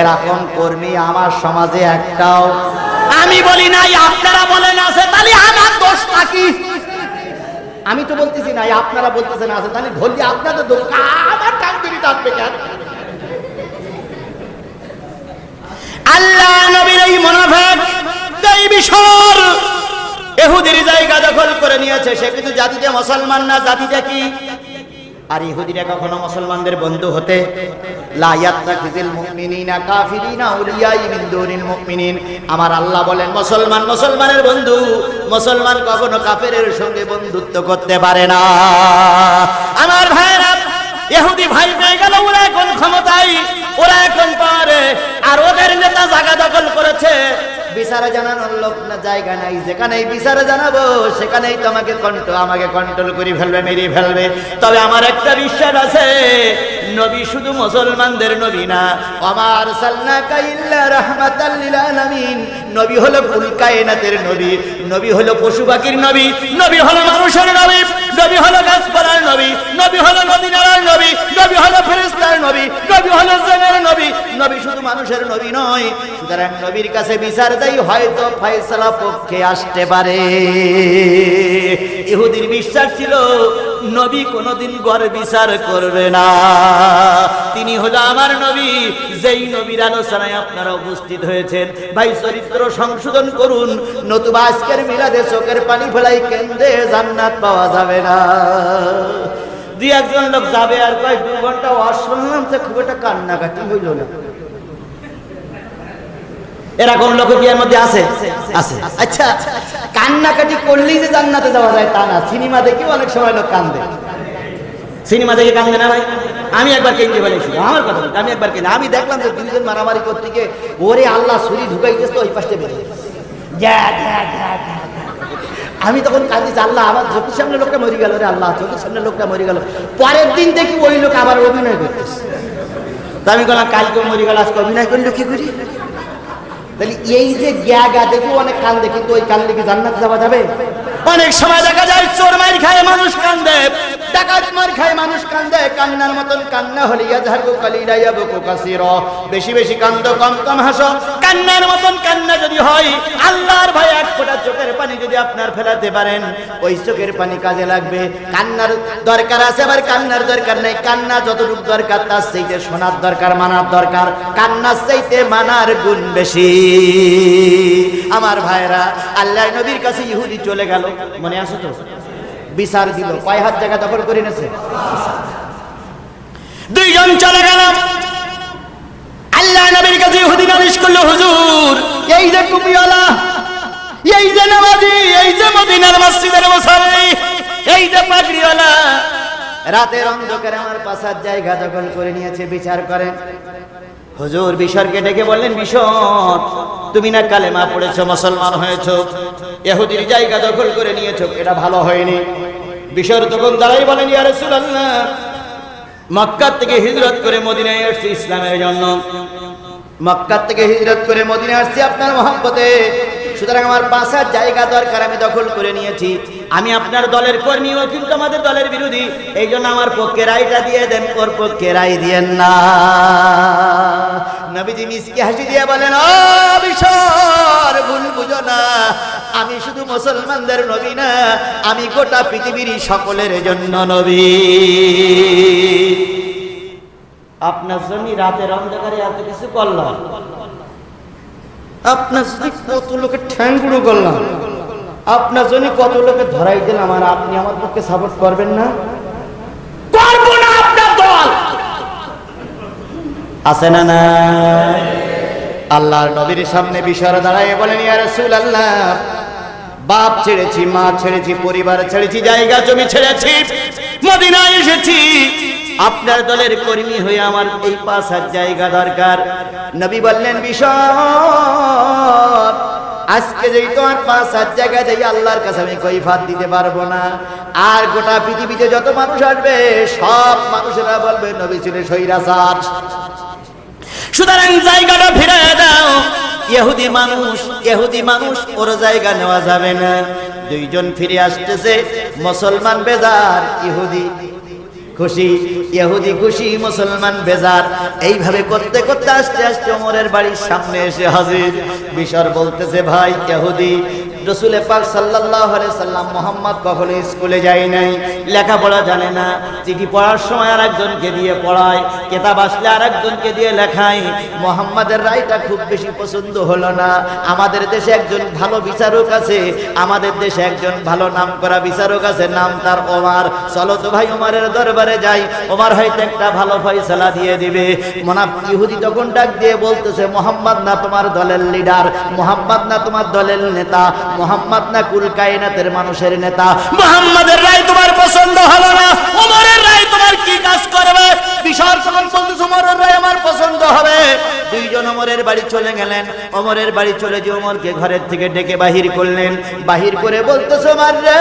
Speaker 1: এরকম কর্মী আমার সমাজে একটাও। আমি বলি নাই, আপনারা বলেন আছে, তাহলে আমার দোষ নাকি? আমি তো বলতেছি না, আপনারা বলতেছেন আছে, তাহলে ধরলি আপনাদের দোষ, আমার টাঙ্গিরি থাকবে কেন? আল্লাহ নবীর এই মুনাফিক দেবীশ্বর ইহুদির জায়গা দখল করে নিয়েছে। সে কিন্তু জাতিতে মুসলমান না, জাতিটা কি? আর ইহুদিরা কখনো মুসলমানদের বন্ধু হতে, লা ইয়াত্তাখিযুল মুমিনিনা কাফিরিনা আউলিয়া মিন দুনিল মুমিনিন। আমার আল্লাহ বলেন মুসলমান মুসলমানের বন্ধু, মুসলমান কখনো কাফেরের সঙ্গে বন্ধুত্ব করতে পারে না। আমার ভাইরা, ইহুদি ভাই পেয়ে গেল, ওরা এখন ক্ষমতায়, ওরা এখন পারে, আর ওদের নেতা জায়গা দখল করেছে। বিচারে জানানোর লোক না, জায়গা নাই। যেখানেই বিচারে জানাবো সেখানেই তো আমাকে কন্ট্রোল করে ফেলবে, মেরে ফেলবে। তবে আমার একটা বিশ্বাস আছে, নবী শুধু মুসলমানদের নবী না, আমার সাল্লাকা ইল্লা রাহমাতাল লিল আলামিন। নবী হলো কুল কায়নাতের নবী, নবী হলো পশু পাখির নবী, নবী হলো মানুষের নবী, নবী হলো গাছপালার নবী, নবী হলো নদী-নালার নবী, নবী হলো ফেরেশতার নবী, নবী হলো জিনের নবী। নবী শুধু মানুষের নবী নয়। সুতরাং নবীর কাছে বিচার দেই, হয়তো ফয়সালা পক্ষে আসতে পারে। ইহুদির বিশ্বাস ছিল নবী কোনোদিন গড় বিচার করবে না। তিনি হলো আমার নবী, যেই নবীর আলোচনায় আপনারা উপস্থিত হয়েছেন। ভাই চরিত্র সংশোধন করুন, নতুবা আজকের মিলাদে চোখের পানি ফেলাই কেন্দ্রে জান্নাত পাওয়া যাবে না। দুই একজন লোক যাবে আর কয় 2 ঘন্টা ওয়াজ শুনলাম, তো খুব একটা কান্নাকাটি হইল না। এরকম লোক কি এর মধ্যে আছে? আছে। আচ্ছা, কান্নাকাটি করলেই যে জান্নাতে যাওয়া যায় তা না। সিনেমা দেখেও অনেক সময় লোক কান্দে। সিনেমা দেখে কান্দে না ভাই? আমি একবার কেন্দ্রে বলেছি, আমার কথা বলছি, আমি একবার কেন্দ্রে আমি দেখলাম যে 2 জন মারামারি করতে গিয়ে ওরে আল্লাহ ছুরি ঢুকাইতেছে, ওই পাশে বেরিয়ে আমি তখন কাঁদিছি, আল্লাহ আমার চোখের সামনে লোকটা মরে গেল, রে আল্লাহ চোখের সামনে লোকটা মরে গেল। পরের দিন দেখি ওই লোক আবার অভিনয় করতেছে। তা আমি বললাম, কালকে মরে গেল, আজকে অভিনয় করলো কি করি? তাহলে এই যে গ্যা দেখি অনেক কান্দে, কিন্তু ওই কান্দে কি জান্নাতে যাওয়া যাবে? অনেক সময় দেখা যায় চোর মার খায় মানুষ কান্দে, ডাকাত মার খায় মানুষ কান্দে। কান্নার মতন কান্না হলে ইয়াজহারু কালিলা ইয়াবকু কাসীরা। বেশি বেশি কান্দো, কম কম হাসো। কান্নার মতন কান্না যদি হয়, আল্লাহর ভয়ে এক ফোঁটা চোখের পানি যদি আপনার ফেলাতে পারেন, ওই চোখের পানি কাজে লাগবে। কান্নার দরকার আছে, আবার কান্নার দরকার নাই। কান্না যতটুকু দরকার তার চাইতে শোনার দরকার, মানার দরকার। কান্নার চাইতে মানার গুণ বেশি। আমার ভাইরা, আল্লাহর নবীর কাছে ইহুদি চলে গেল, মনে আছে তো? বিচার দিল, কয় হাত জায়গা দখল করে নিয়েছে? 2 জন চলে গেল। আল্লাহ নবীর কাছে ইহুদি নালিশ করলো, হুজুর এই যে টুপিওয়ালা, এই যে নামাজি, এই যে মদিনার মসজিদের মুসাল্লি, এই যে পাগড়িওয়ালা, রাতের অন্ধকারে আমার 5 হাত জায়গা দখল করে নিয়েছে, বিচার করেন। হুজুর বিশরকে ডেকে বললেন, বিশর তুমি না কালেমা পড়েছো, মুসলমান হয়েছো, ইহুদির জায়গা দখল করে নিয়েছো, এটা ভালো হয়নি। বিশর তখন দাঁড়াই বলেন, ইয়া রাসূলুল্লাহ, মক্কা থেকে হিজরত করে মদিনায় আসছি ইসলামের জন্য, মক্কা থেকে হিজরত করে মদিনায় আসছি আপনার মহব্বতে। সুতরাং আমার 5 হাত জায়গা দরকার, আমি দখল করে নিয়েছি। আমি আপনার দলের কর্মী, ও কিন্তু আমাদের দলের বিরোধী। এই জন্য আমার পক্ষে রায়টা দিয়ে দেন, ওর পক্ষে রায় দিয়েন না। নবীজি মিসকি হাসি দিয়ে বলেন, ও বিশর ভুল বুঝো না, আমি শুধু মুসলমানদের নবী না, আমি গোটা পৃথিবীর সকলের জন্য নবী। আপনার জন্য রাতের অন্ধকারে এত কিছু করলাম, আপনার জন্য কত লোকের ঠ্যাংগুড়ো করলাম, আপনার জন্য কত লোকে ধরাই দিলাম, আর আপনি আমার পক্ষে সাপোর্ট করবেন না? করব না। আপনার দল আছে না? না আল্লাহর নবীর সামনে বিশর দাঁড়ায় বলেন, ইয়া রাসূলুল্লাহ, বাপ ছেড়েছি, মা ছেড়েছি, পরিবার ছেড়েছি, জায়গা জমি ছেড়েছি, মদিনায় এসেছি, আপনার দলের কর্মী হয়ে আমার এই 5 হাত জায়গা দরকার। নবী বললেন, বিশর, আজকে যেই তোমার 5 হাত জায়গা দেই আল্লাহর কাছে আমি কৈফাত দিতে পারবো না। আর গোটা পৃথিবীতে যত মানুষ আসবে সব মানুষেরা বলবে নবী ছিলেন স্বৈরাচার, সুতরাং জায়গাটা ফিরিয়ে দাও। ইহুদি মানুষ ওর জায়গা নেওয়া যাবে না। 2 জন ফিরে আসতেছে, মুসলমান বেজার, ইহুদি খুশি, ইহুদি খুশি, মুসলমান বেজার। এইভাবে করতে করতে আস্তে আস্তে ওমরের বাড়ির সামনে এসে হাজির। বিশর বলতেছে, ভাই ইহুদি, রাসূল পাক সাল্লাল্লাহু আলাইহি সাল্লাম মুহাম্মদ কখনো স্কুলে যায় নাই, লেখাপড়া জানে না, চিঠি পড়ার সময় আরেকজনকে দিয়ে পড়ায়, কিতাব আসলে আরেকজনকে দিয়ে লেখায়। মুহাম্মাদের রায়টা খুব বেশি পছন্দ হলো না। আমাদের দেশে একজন ভালো বিচারক আছে, আমাদের দেশে একজন ভালো নামকরা বিচারক আছে, নাম তার ওমর। চলো তো ভাই ওমরের দরবারে যাই, ওমর হয়তো একটা ভালো ফয়সালা দিয়ে দিবে। ইহুদি তখন ডাক দিয়ে বলতেছে, মুহাম্মদ না তোমার দলের লিডার, মুহাম্মদ না তোমার দলের নেতা, মুহাম্মদ না কুল কায়নাতের মানুষের নেতা, মুহাম্মাদের রায় তোমার পছন্দ হলো না, ওমরের রায় তোমার কি কাজ করবে? বিশাল তখন বলতেছে, ওমরের রায় আমার পছন্দ হবে। 2 জন ওমরের বাড়ি চলে গেলেন। ওমরের বাড়ি চলে যে ওমরকে ঘরের থেকে ডেকে বাহির করলেন। বাহির করে বলতেছে, ওমর রে,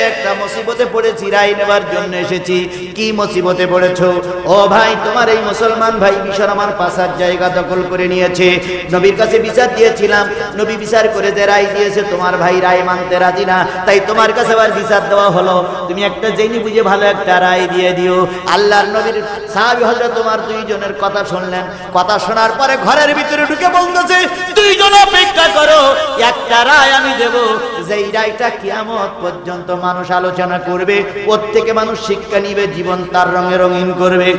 Speaker 1: একটা মুসিবতে পড়েছি, রায় নেবার জন্য এসেছি। কি মুসিবতে পড়েছো? ও ভাই, তোমার এই মুসলমান ভাই বিশর আমার 5 হাত জায়গা দখল করে নিয়েছে। নবীর কাছে বিচার দিয়েছিলাম, নবী বিচার করে যে রায় দিয়েছে তোমার ভাই রায় মানতে রাজি না, তাই তোমার কাছে আবার বিচার দেওয়া হলো। তুমি একটা জেনে বুঝে ভালো একটা রায় দিয়ে দিও। আল্লাহর নবীর সাহাবী হযরত তোমার 2 জনের কথা শুনলেন। কথা শোনার পরে ঘরের ভিতরে ঢুকে বলতেছে, 2 জন অপেক্ষা করো, একটা রায় আমি দেব, যেই রায়টা কিয়ামত পর্যন্ত মানুষ আলোচনা করবে, ওর থেকে মানুষ শিক্ষা নিবে, জীবন তার রঙে রঙিন করবে।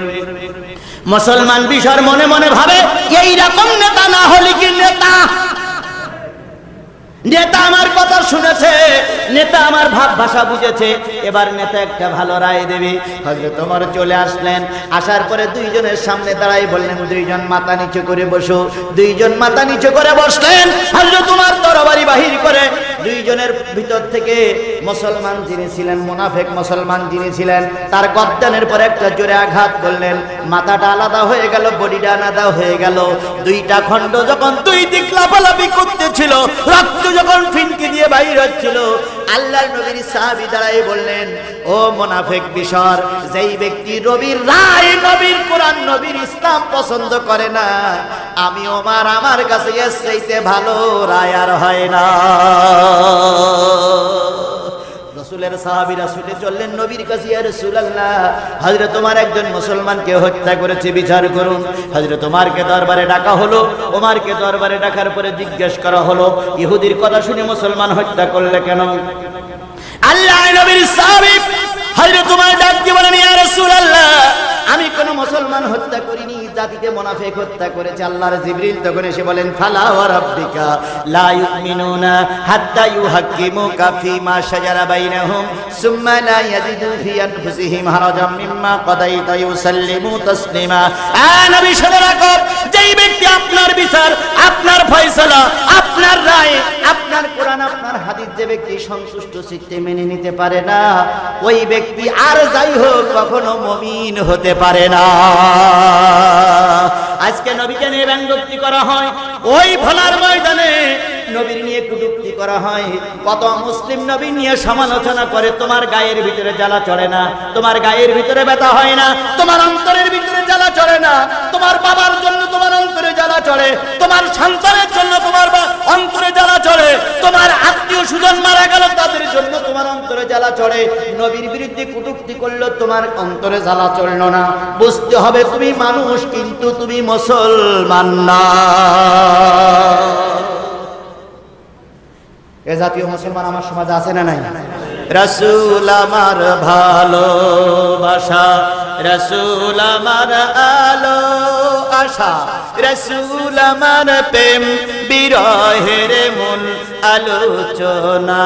Speaker 1: মুসলমান বিশর মনে মনে ভাবে, এই রকম নেতা না হলে কি নেতা? নেতা আমার কথা শুনেছে, নেতা আমার ভাব ভাষা বুঝেছে, এবার নেতা একটা ভালো রায় দেবে। হযরত ওমর চলে আসলেন। আসার পরে 2 জনের সামনে দাঁড়াই বললেন, 2 জন মাথা নিচু করে বসো। 2 জন মাথা নিচু করে বসলেন। হযরত ওমর তরবারি বাহির করে 2 জনের ভিতর থেকে মুসলমান যিনি ছিলেন, মুনাফিক মুসলমান যিনি ছিলেন, তার গর্দানের পরে একটা জোরে আঘাত করলেন। মাথাটা আলাদা হয়ে গেল, বডিটা আলাদা হয়ে গেল। 2টা খণ্ড যখন 2 দিক লাফালাফি করতেছিল, রক্ত যখন ফিনকি দিয়ে বাইর হচ্ছিল, আল্লাহর নবীর সাহাবী দাঁড়ায় বললেন, ও মুনাফিক বিশর, যেই ব্যক্তি নবীর রায়, নবীর কোরআন, নবীর ইসলাম পছন্দ করে না, আমি ওমর, আমার কাছে এর চাইতে ভালো রায় আর হয় না। রাসূলের সাহাবীরা ছুটে চললেন নবীর কাছে, ইয়া রাসূলুল্লাহ, হযরত ওমর একজন মুসলমানকে হত্যা করেছে, বিচার করুন। হযরত ওমরকে দরবারে ডাকা হলো। ওমরকে দরবারে ডাকার পরে জিজ্ঞেস করা হলো, ইহুদির কথা শুনে মুসলমান হত্যা করলে কেন? আল্লাহর নবীর সাহাবী হযরত ওমর ডাক দিয়ে বলেন, ইয়া রাসূলুল্লাহ, আমি কোন মুসলমান হত্যা করিনি, জাতিতে মুনাফিক হত্যা করেছে। আল্লাহর জিবরিল তখন এসে বলেন, ফালা ওয়া রাব্বিকা লা ইউমিনুনা হাত্তা ইউহাক্কিমুকা ফীমা শাজারা বাইনাহুম সুম্মা লা ইয়াজিদু ফি আনফুসিহিম হারাজাম মিম্মা কাদাইতা ইউসাল্লিমু তাসলিমা। নবী শুনে রাখো, যেই ব্যক্তি আপনার বিচার, আপনার ফয়সালা, আপনার রায়, আপনার কোরআন, আপনার হাদিস যে ব্যক্তি সন্তুষ্ট চিত্তে মেনে নিতে পারে না, ওই ব্যক্তি আর যাই হোক কখনো মুমিন হতে পারে না। আজকে নবীকে নিয়ে ব্যঙ্গোক্তি করা হয়, ওই ভোলার ময়দানে নবীর নিয়ে কটূক্তি করা হয়। কত মুসলিম নবী নিয়ে সমালোচনা করে, তোমার গায়ের ভিতরে জ্বালা চড়ে না, তোমার গায়ের ভিতরে ব্যথা হয় না, তোমার অন্তরের ভিতরে জ্বালা চড়ে না, তোমার বাবার জন্য তোমার অন্তরে জ্বালা চড়ে, তোমার সন্তানের জন্য তোমার অন্তরে জ্বালা চড়ে, তোমার আত্মীয় স্বজন মারা গেল তাদের জন্য তোমার অন্তরে জ্বালা চড়ে। নবীর বিরুদ্ধে কটূক্তি করলো, তোমার অন্তরে জ্বালা চড়লো না। বুঝতে হবে তুমি মানুষ, কিন্তু তুমি মুসলমান না। এ জাতীয় মুসলমান আমার সমাজে আছে না নাই? রাসূল আমার ভালোবাসা, রাসূল আমার আলো, ভালোবাসা, রাসূল আমার প্রেম বিরহের মূল আলোচনা,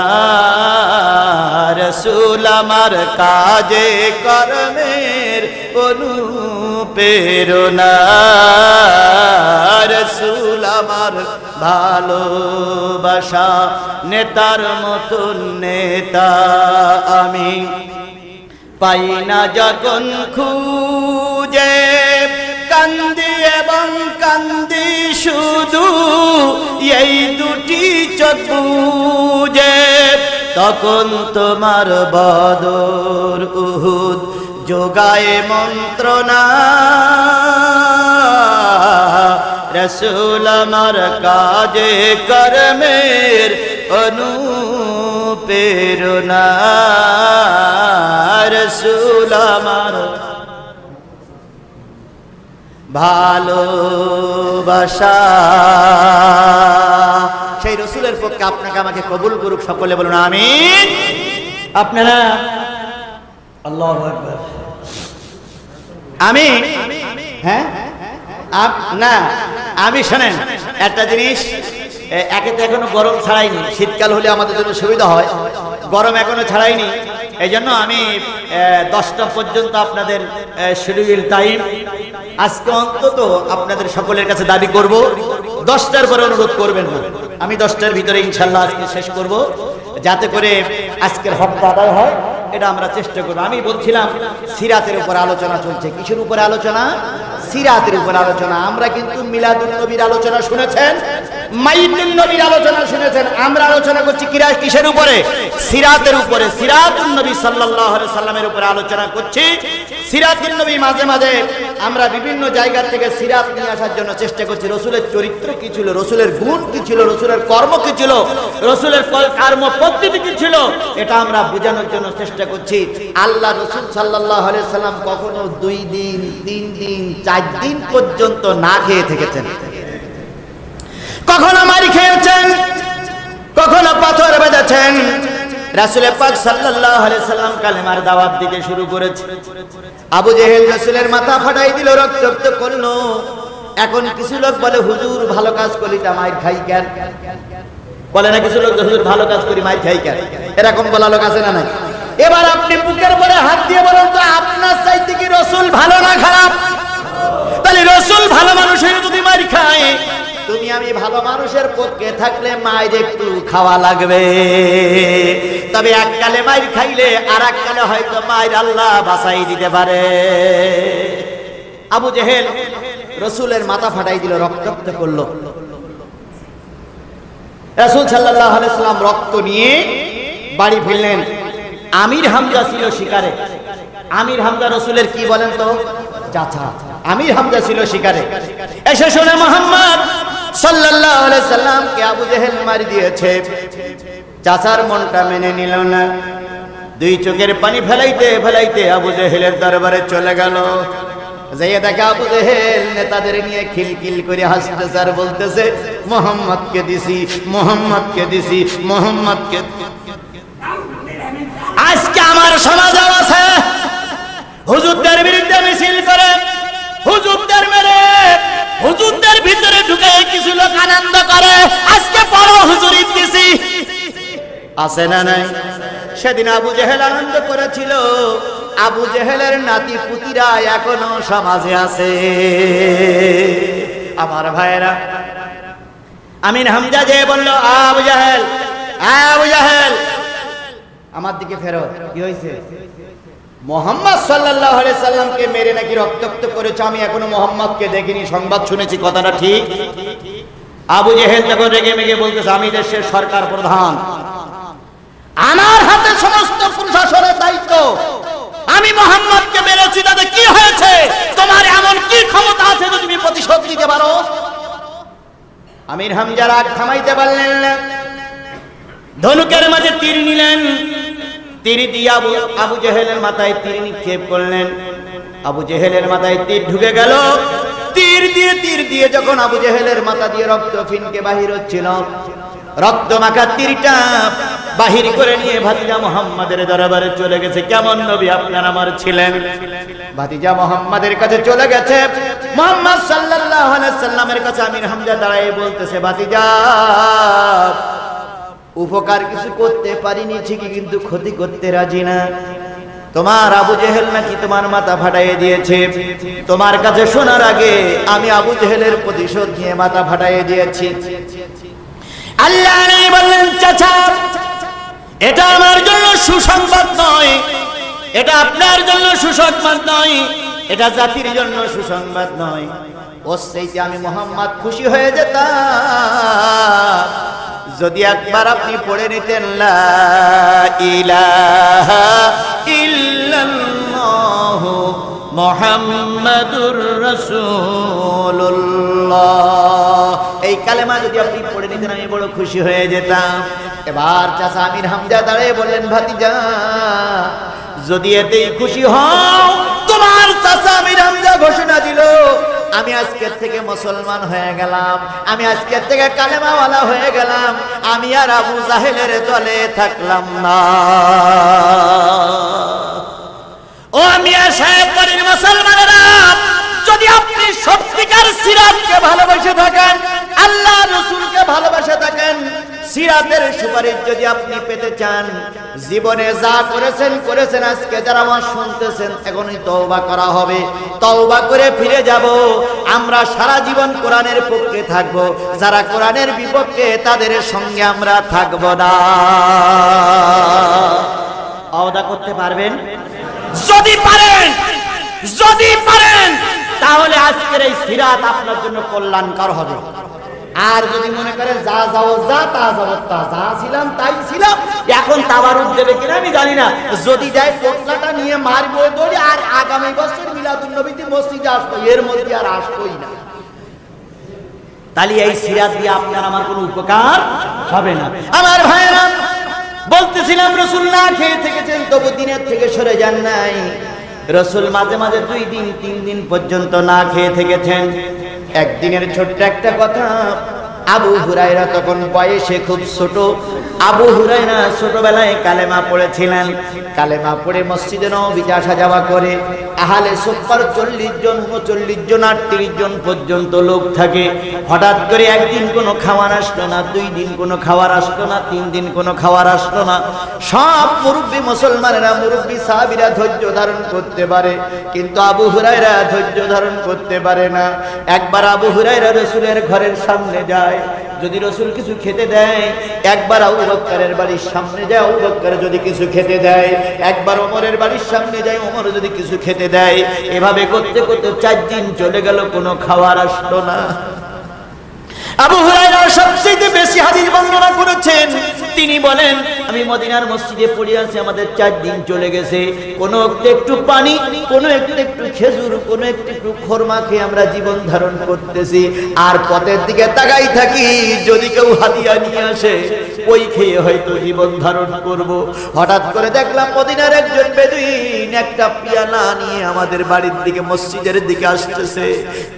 Speaker 1: রাসূল আমার কাজে কর্মের অনুপ্রেরণা, রাসূল আমার ভালোবাসা, নেতার মতন নেতা আমি পাই না যখন খুঁজে, কান্দি এবং কান্দি শুধু এই দুটি চোখ বুজে, তখন তোমার বদর উহুদ যোগায় মন্ত্রণা, রাসূল আমার কাজে কর্মের অনুপ্রেরণা, রাসূল আমার ভালোবাসা। সেই রসুলের পক্ষে আপনাকে আমাকে কবুল করুক, সকলে বলুন আমিন। আপনারা আল্লাহু আকবার। আমি হ্যাঁ না আমি শোনেন একটা জিনিস, একে তো এখনো গরম ছাড়াইনি, শীতকাল হলে আমাদের জন্য সুবিধা হয়, গরম এখনো ছাড়াইনি, এই জন্য আমি 10টা পর্যন্ত আপনাদের শিডিউল টাইম আজকে অন্তত আপনাদের সকলের কাছে দাবি করব, 10টার পরে অনুরোধ করবেন না, আমি 10টার ভিতরে ইনশাল্লাহ আজকে শেষ করব, যাতে করে আজকের হকটা আদায় হয়, এটা আমরা চেষ্টা করব। আমি বলছিলাম সিরাতের উপর আলোচনা চলছে। কিসের উপরে আলোচনা? সিরাতের উপর আলোচনা। আমরা কিন্তু মিলাদুন নবীর আলোচনা শুনেছেন, মাইতুন নবীর আলোচনা শুনেছেন, আমরা আলোচনা করছি কিসের উপরে? সিরাতের উপরে। সিরাতুন নবী সাল্লাল্লাহু আলাইহি সাল্লামের উপরে আলোচনা করছি। সিরাতুন নবী মাঝে মাঝে আমরা বিভিন্ন জায়গা থেকে সিরাত নিয়ে আসার জন্য চেষ্টা করছি। রসুলের চরিত্র কি ছিল, রসুলের গুণ কি ছিল, রসুলের কর্ম কি ছিল, রসুলের কর্ম পদ্ধতি কি ছিল, এটা আমরা বোঝানোর জন্য চেষ্টা করছি। আল্লাহ রসুল সাল্লাল্লাহু আলাইহি সাল্লাম কখনো 2 দিন 3 দিন 4 দিন পর্যন্ত না খেয়ে থেকেছেন, কখনো মারি খেয়েছেন, কখনো পাথর বেঁধেছেন। রাসূল পাক সাল্লাল্লাহু আলাইহি সাল্লাম কালেমার দাওয়াত দিতে শুরু করেছে, আবু জেহেল রাসূলের মাথা ফাটাই দিল, রক্তাক্ত করলো। এখন কিছু লোক বলে হুজুর ভালো কাজ করি তা মাইর খাই কেন? বলে না কিছু লোক, হুজুর ভালো কাজ করি মাইর খাই কেন? এরকম বলা লোক আছে না নাই? এবার আপনি বুকের পরে হাত দিয়ে বলুন তো, আপনার চাইতে কি রাসূল ভালো না খারাপ? তাহলে রাসূল ভালো মানুষের যদি মাইর খায়, তুমি আমি ভালো মানুষের পক্ষে থাকলে মায়ের একটু খাওয়া লাগবে। তবে এককালে মায়ের খাইলে আর এককালে হয়তো মায়ের আল্লাহ বাঁচাই দিতে পারে। আবু জেহেল রসুলের মাথা ফাটাই দিল, রক্তাক্ত করলো। রাসূল সাল্লাল্লাহু আলাইহি সাল্লাম রক্ত নিয়ে বাড়ি ফিরলেন। আমির হামজা ছিল শিকারে। আমির হামজা রসুলের কি বলেন তো? চাচা। আমির হামজা ছিল শিকারে। এসে শুনে মুহাম্মদ সাল্লাল্লাহু আলাইহি সাল্লামকে আবু জেহেল মারি দিয়েছে। চাচার মনটা মেনে নিল না। 2 চোখের পানি ফেলাইতে ফেলাইতে আবু জেহেলের দরবারে চলে গেল। যাইয়া দেখে আবু জেহেল নেতাদের নিয়ে খিলখিল করে হাসতেছে আর বলতেছে, মুহাম্মদকে দিছি, মুহাম্মদকে দিছি, মুহাম্মদকে। আজকে আমার সমাজে আছে হুজুরদের বিরুদ্ধে মিছিল করে, হুজুরদের মেরে, হুজুরদের ভিতরে ঢুকে কিছু লোক আনন্দ করে, আজকে বড় হুজুরি দিছি। আছে না নাই? সেদিন আবু জেহেল আনন্দ করেছিল। আবু জেহেলের নাতি পুতিরা এখনো সমাজে আছে। আমার ভাইয়েরা, আমির হামজা যে বলল, আবু জেহেল, আবু জেহেল আমার দিকে ফেরো। কি হয়েছে? মুহাম্মদ সাল্লাল্লাহু আলাইহি সাল্লামকে মেরে নাকি রক্তাক্ত করেছে, আমি এখনো মুহাম্মদকে দেখিনি, সংবাদ শুনেছি, কথাটা ঠিক? আবু জেহেল তখন রেগে মেগে বলতেছে, আমি দেশের সরকার প্রধান, আমার হাতে সমস্ত প্রশাসনের দায়িত্ব, আমি মুহাম্মদকে মেরেছি, তাতে কি হয়েছে? তোমার এমন কি ক্ষমতা আছে যে তুমি প্রতিশোধ নিতে পারো? আমির হামজা রাগ থামাইতে পারলেন না। ধনুকের মাঝে তীর নিলেন, তীর দিয়ে আবু জেহেলের মাথায় তীর নিক্ষেপ করলেন। আবু জেহেলের মাথায় তীর ঢুকে গেল। তীর দিয়ে যখন আবু জেহেলের মাথা দিয়ে রক্ত ফিনকে বাহির হচ্ছিল, রক্ত মাখা তীরটা বাহির করে নিয়ে ভাতিজা মুহাম্মাদের দরবারে চলে গেছে। কেমন নবী আপনার আমার ছিলেন? ভাতিজা মুহাম্মাদের কাছে চলে গেছে। মুহাম্মদ সাল্লাল্লাহু আলাইহি সাল্লামের কাছে আমির হামজা দাঁড়িয়ে বলতেছে, ভাতিজা উপকার কিছু করতে পারিনি ঠিকই, কিন্তু ক্ষতি করতে রাজি না। তোমার আবু জেহেল নাকি তোমার মাথা ফাটাইয়ে দিয়েছে। তোমার কাছে শোনার আগে আমি আবু জেহেলের প্রতিশোধ নিয়ে মাথা ফাটাইয়ে দিয়েছি। আল্লাহ নবী বললেন, চাচা এটা আমার জন্য সুসংবাদ নয়, এটা আপনার জন্য সুসংবাদ নয়, এটা জাতির জন্য সুসংবাদ নয়। ওর চাইতে আমি মুহাম্মদ খুশি হয়ে যেতাম যদি একবার আপনি পড়ে নিতেন লা ইলাহা ইল্লাল্লাহু মুহাম্মাদুর রাসূলুল্লাহ। এই কালেমা যদি আপনি পড়ে নিতেন আমি বড় খুশি হয়ে যেতাম। এবার চাচা আমির হামজা দাঁড়িয়ে বললেন, ভাতিজা যদি এতেই খুশি হও, তোমার চাচা আমির হামজা ঘোষণা দিল আমি আজকের থেকে মুসলমান হয়ে গেলাম, আমি আজকের থেকে কালেমাওয়ালা হয়ে গেলাম, আমি আর আবু জাহেলের দলে থাকলাম না। ও মিয়া সাহেব বাড়ির মুসলমানেরা, যদি আপনি সত্যিকার সিরাতকে ভালোবেসে থাকেন, আল্লাহ রাসূলকে ভালোবেসে থাকেন, সিরাতের সুপারিশ যদি আপনি পেতে চান, জীবনে যা করেছেন করেছেন, আজকে যারা আমার শুনতেছেন এখনই তওবা করা হবে। তওবা করে ফিরে যাব। আমরা সারা জীবন কোরআনের পক্ষে থাকব, যারা কোরআনের বিপক্ষে তাদের সঙ্গে আমরা থাকব না। ওয়াদা করতে পারবেন? যদি পারেন, যদি পারেন তাহলে আজকের এই সিরাত আপনার জন্য কল্যাণকর হবে। আর যদি মনে করেন যা যাও যা, তা যাবো তা, যা ছিলাম তাই ছিলাম, এখন তাবারুক দেবে কিনা আমি জানি না, যদি যাই পোটলাটা নিয়ে মারবো দৌড়ি, আর আগামী বছর মিলাদুন নবীতে মসজিদে আসবো, এর মধ্যে আর আসবোই না। তাহলে এই সিরাত দিয়ে আপনার আমার কোনো উপকার হবে না। আমার ভাইরা, বলতেছিলাম রাসূল না খেয়ে থেকেছেন, তবু দিনের থেকে সরে যান নাই। রাসূল মাঝে মাঝে 2 দিন 3 দিন পর্যন্ত না খেয়ে থেকেছেন। একদিনের ছোট্ট একটা কথা, আবু হুরায়রা তখন বয়সে খুব ছোট। আবু হুরায়রা ছোটবেলায় কালেমা পড়েছিলেন। কালেমা পড়ে মসজিদে নববীতে আসা যাওয়া করে। আহলে সুফার 40 জন 39 জন 38 জন পর্যন্ত লোক থাকে। হঠাৎ করে একদিন কোনো খাবার আসলো না, 2 দিন কোনো খাবার আসলো না, 3 দিন কোনো খাবার আসলো না। সব মুরব্বী মুসলমানেরা, মুরব্বী সাহাবীরা ধৈর্য ধারণ করতে পারে, কিন্তু আবু হুরায়রা ধৈর্য ধারণ করতে পারে না। একবার আবু হুরায়রা রাসূলের ঘরের সামনে যায়, যদি রাসূল কিছু খেতে দেয়, একবার আবু বকরের বাড়ির সামনে যায়, আবু বকর যদি কিছু খেতে দেয়, একবার ওমরের বাড়ির সামনে যায়, ওমর যদি কিছু খেতে দেয়, এভাবে করতে করতে 4 দিন চলে গেল, কোনো খাবার আসলো না। আবু হুরায়রা সবচেয়ে বেশি হাদিস বর্ণনা করেছেন। তিনি বলেন, আমি মদিনার মসজিদে পড়ে আছি, আমাদের 4 দিন চলে গেছে, কোনো একটু পানি, কোনো একটু খেজুর, কোনো একটু খোরমা খেয়ে আমরা জীবন ধারণ করতেছি। আর পথের দিকে তাকাই থাকি, যদি কেউ হাদিয়া নিয়ে আসে ওই খেয়ে হয়তো জীবন ধারণ করব। হঠাৎ করে দেখলাম মদিনার একজন বেদুইন একটা পিয়ালা নিয়ে আমাদের বাড়ির দিকে, মসজিদের দিকে আসতেছে।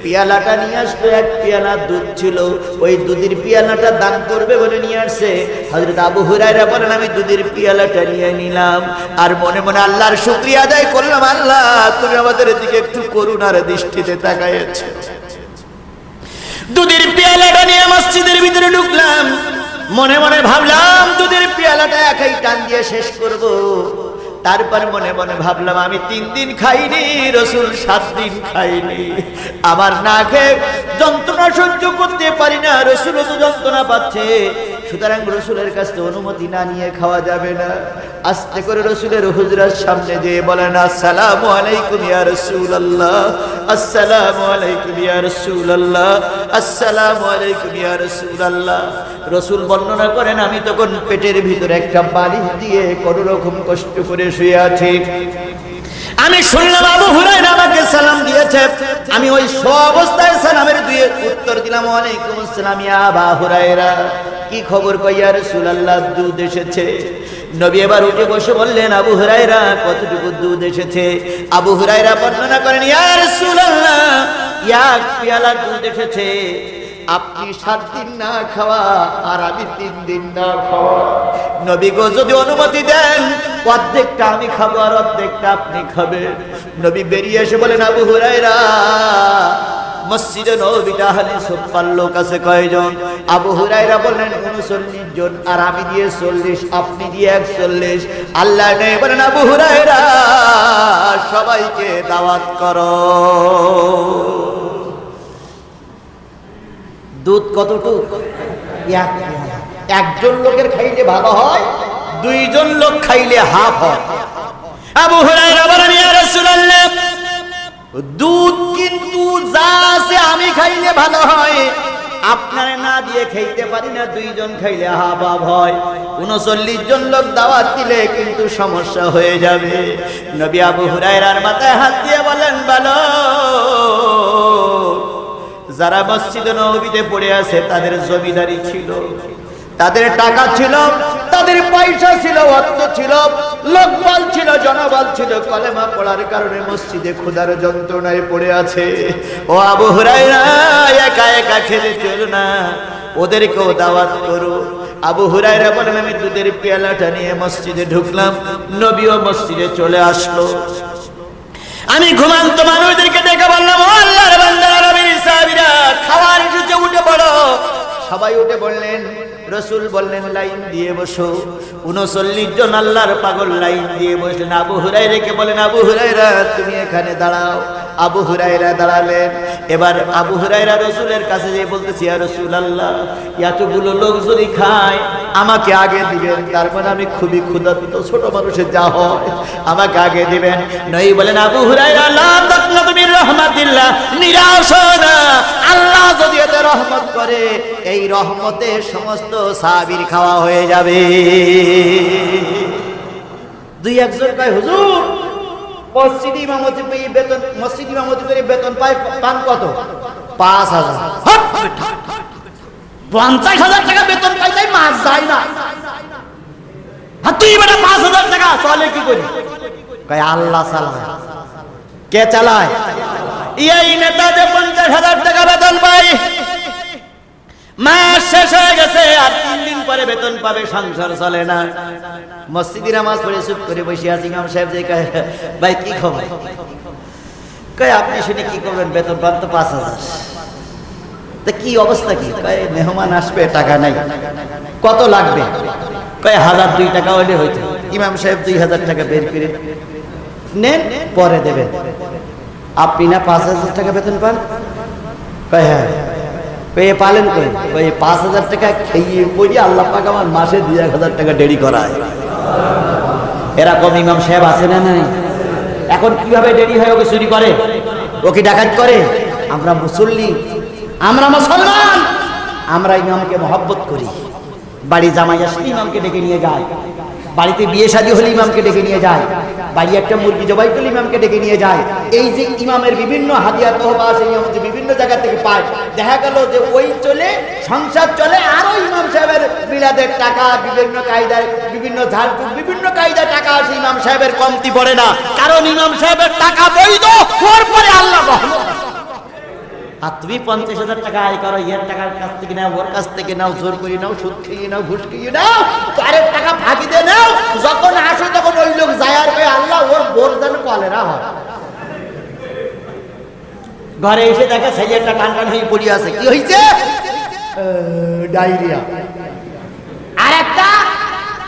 Speaker 1: পিয়ালাটা নিয়ে আসলো, 1 পিয়ালা দুধ ছিল, ওই দুধের পিয়ালাটা দান করবে বলে নিয়ে আসছে। হযরত আবু হুরায়রা বলেন, আমি দুধের পিয়ালাটা নিয়ে নিলাম, আর মনে মনে আল্লাহর শুকরিয়া আদায় করলাম, আল্লাহ তুমি আমাদের দিকে একটু করুণার দৃষ্টিতে তাকাইয়েছো। দুধের পিয়ালাটা নিয়ে মসজিদের ভিতরে ঢুকলাম, মনে মনে ভাবলাম দুধের পিয়ালাটা একাই টান দিয়ে শেষ করব। তারপর মনে মনে ভাবলাম, আমি 3 দিন খাইনি, রাসূল 7 দিন খাইনি, আমার না খেয়ে যন্ত্রণা সহ্য করতে পারি না, রাসূলও তো যন্ত্রণা পাচ্ছে, সুতরাং রাসূলের কাছ থেকে অনুমতি না নিয়ে খাওয়া যাবে না। আস্তে করে রাসূলের হুজরার সামনে যেয়ে বলেন, আসসালামু আলাইকুম ইয়া রাসূলুল্লাহ, আসসালামু আলাইকুম ইয়া রাসূলুল্লাহ, আসসালামু আলাইকুম ইয়া রাসূলুল্লাহ। রাসূল বর্ণনা করেন, আমি তখন পেটের ভিতরে একটা বালিশ দিয়ে কোনো রকম কষ্ট করে শুয়ে আছি। আমি শুনলাম আবু হুরায়রা আমাকে সালাম দিয়েছে, আমি ওই অবস্থায় সালামের দুয়ে উত্তর দিলাম, ওয়ালাইকুম আসসালাম ইয়া আবু হুরায়রা, কি খবর? কই ইয়া রাসূলুল্লাহ, দুধ এসেছে। নবী এবার উঠে বসে বললেন, আবু হুরায়রা কতটুকু দুধ এসেছে? আবু হুরায়রা বর্ণনা করেন, ইয়া রাসূলুল্লাহ, 1 পিয়ালা দুধ এসেছে। আপনি 7 দিন না খাওয়া আর আমি 3 দিন না খাওয়া। নবী গো যদি অনুমতি দেন অর্ধেকটা আমি খাবো আর অর্ধেকটা আপনি খাবেন। নবী বেরিয়ে এসে বলেন, আবু হুরায়রা, মসজিদে নববীতে আহলে সুফার লোক আছে কয়জন? আবু হুরায়রা বলেন 39 জন, আর আমি দিয়ে 40, আপনি দিয়ে 41। আল্লাহ নবী বলেন, আবু হুরায়রা সবাইকে দাওয়াত করো। দুধ কতটুকু? একজন লোকের খাইলে ভালো হয়, 2 জন লোক খাইলে হাফ হয়। আবু হুরায়রা বলেন, ইয়া রাসূলুল্লাহ, দুধ কিন্তু যা আছে আমি খাইলে ভালো হয়, আপনারে না দিয়ে খাইতে পারি না, 2 জন খাইলে হাফ হাফ হয়। 39 জন লোক দাওয়াত দিলে কিন্তু সমস্যা হয়ে যাবে। নবী আবু হুরায়রার মাথায় হাত দিয়ে বলেন, ভালো, যারা মসজিদে নববীতে পড়ে আছে তাদের জমিদারি ছিল, তাদের টাকা ছিল, তাদের পয়সা ছিল, অর্থ ছিল, লোকবল ছিল, জনবল ছিল, কলেমা পড়ার কারণে মসজিদে ক্ষুধার যন্ত্রণায় পড়ে আছে। ও আবু হুরায়রা, একা একা খেলে চলো না, ওদেরকেও দাওয়াত করো। আবু হুরায়রা বলেন, আমি দুধের পেয়ালাটা নিয়ে মসজিদে ঢুকলাম, নবীও মসজিদে চলে আসলো। আমি ঘুমান্ত মানুষদেরকে দেখে বললাম, ও আল্লাহর বান্দারা, নবীর সাহাবীরা, খাওয়ার ইচ্ছাতে উঠে পড়ো। সবাই উঠে বললেন। রাসূল বললেন, লাইন দিয়ে বসো। 39 জন আল্লাহর পাগল লাইন দিয়ে বসলেন। আবু হুরায়রাকে বলেন, আবু হুরায়রা তুমি এখানে দাঁড়াও। আবু হুরায়রা দাঁড়ালেন। এবার আবু হুরায়রা রাসূলের কাছে যেয়ে বলতেছে, ইয়া রাসূলুল্লাহ, এতগুলো লোক যদি খায় আমাকে আগে দিবেন, তারপর আমি খুবই ক্ষুধার্ত, ছোট মানুষের যা হয় আমাকে আগে দিবেন। নবী বলেন, আবু হুরায়রা, লা তাকনাতু মির রাহমাতিল্লাহ, নিরাশ হও না, আল্লাহ যদি এতে রহমত করে এই রহমতে সমস্ত সাহাবীর খাওয়া হয়ে যাবে। 2-1 জন কয়, হুজুর মসজিদ ইমামতি পেয়ে বেতন, মসজিদ ইমামতি করে বেতন পান কত? 5000। 50,000 টাকা বেতন পাই, তাই মাস যায় না। তুই বেটা 5000 টাকা চলে কি করি? কয় আল্লাহ চালায়। কে চালায়? এই নেতা যে 50,000 টাকা বেতন পায়, মাস শেষ হয়ে গেছে আর 3 দিন পরে বেতন পাবে, সংসার চলে না। মসজিদে নামাজ পড়ে চুপ করে বসে আছি। ইমাম সাহেব যে কয়, ভাই কি খবর? কয় আপনি শুনে কি করবেন, বেতন পান তো 5000। তা কি অবস্থা কি? কয় মেহমান আসবে, টাকা নাই। কত লাগবে? কয় 1002 টাকা হলে হইতো। ইমাম সাহেব 2000 টাকা বের করে নেন, পরে দেবেন। আপনি না 5000 টাকা বেতন পান? কয় হ্যাঁ। কয়ে পালেন কই? কই 5000 টাকা খেয়ে পড়ি আল্লাহ পাক আমার মাসে 2000 টাকা দেরি করায়। এরকম ইমাম সাহেব আছে না নাই? এখন কিভাবে দেরি হয়? ওকে চুরি করে, ওকে ডাকাত করে? আমরা মুসল্লি, আমরা মুসলমান, আমরা ইমামকে মহব্বত করি। বাড়ি জামাই আসলে ইমামকে ডেকে নিয়ে যায়, বাড়িতে বিয়ে শাদী হলে ইমামকে ডেকে নিয়ে যায়, বাড়ি একটা মুরগি জবাই করলে ইমামকে ডেকে নিয়ে যায়। এই যে ইমামের বিভিন্ন হাদিয়া তোহবা আছে, ইমাম যে বিভিন্ন জায়গা থেকে পায়, দেখা গেল যে ওই চলে, সংসার চলে, আরো ইমাম সাহেবের মিলাদের টাকা, বিভিন্ন কায়দায়, বিভিন্ন ঝাড়ফুঁক, বিভিন্ন কায়দায় টাকা আসে, ইমাম সাহেবের কমতি পড়ে না, কারণ ইমাম সাহেবের টাকা বৈধ, ওর পরে আল্লাহ রহমত। আর তুমি 50,000 টাকা আয় করো, এর টাকার কাছ থেকে নাও, ওর কাছ থেকে নাও, জোর করে নাও, সুদ খেয়ে নাও, ঘুষ খেয়ে নাও, তারের টাকা ফাঁকি দিয়ে নাও, যখন আসো তখন ওই লোক যায় আর কয় আল্লাহ ওর বোর যেন কলেরা হয়। ঘরে এসে দেখে ছেলেটা টান টান হয়ে পড়ে আছে। কি হয়েছে? ডায়রিয়া। আর একটা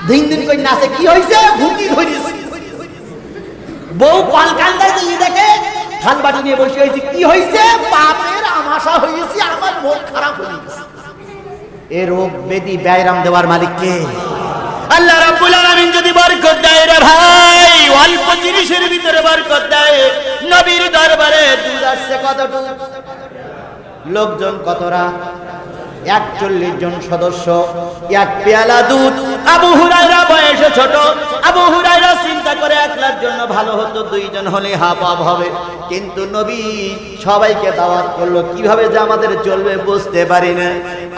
Speaker 1: দিন দিন করে নাচে। কি হয়েছে? ভুটি ধরেছে। বউ কলকান্দায় দিয়ে দেখে থাল বাটি নিয়ে বসে হয়েছে। কি হয়েছে? পাপের আমাশা হয়েছে, আমার মন খারাপ হয়ে গেছে। এ রোগ বেদি ব্যায়াম দেওয়ার মালিক কে? আল্লাহ রাব্বুল আলামিন যদি বরকত দেয় রে ভাই, অল্প জিনিসের ভিতরে বরকত দেয়। নবীর দরবারে দুধ আসছে কতটুকু? লোকজন কতরা? 41 জন সদস্য, 1 পেয়ালা দুধ। আবু হুরায়রা বয়সে ছোট। আবু হুরায়রা চিন্তা করে 1 লাখ জন্য ভালো হতো 2 জন হলে হাফ হাফ হবে, কিন্তু নবী সবাইকে দাওয়াত করলো, কিভাবে যে আমাদের চলবে বুঝতে পারি না।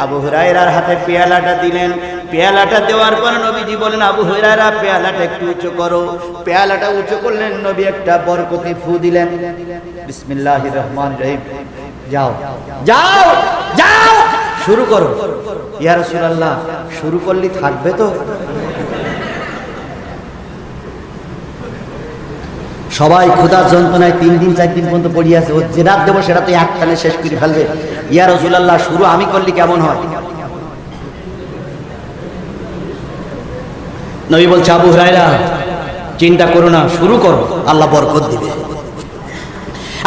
Speaker 1: আবু হুরায়রার হাতে পেয়ালাটা দিলেন। পেয়ালাটা দেওয়ার পর নবীজি বলেন, আবু হুরায়রা পেয়ালাটা একটু উঁচু করো। পেয়ালাটা উঁচু করলেন, নবী একটা বরকতি ফু দিলেন। বিসমিল্লাহির রহমানির রহিম। যাও যাও যাও। শুরু করো। ইয়া রাসূলুল্লাহ, শুরু করলি থাকবে তো? সবাই ক্ষুধার যন্ত্রণায় 3 দিন 4 দিন পর্যন্ত পড়িয়ে আছে, ও যে রাত দেবো সেটা তো একটানে শেষ করে ফেলবে। ইয়া রাসূলুল্লাহ, শুরু আমি করলি কেমন হয়? নবী বলছে, আবু হুরায়রা চিন্তা করো না, শুরু করো, আল্লাহ বরকত দিবে।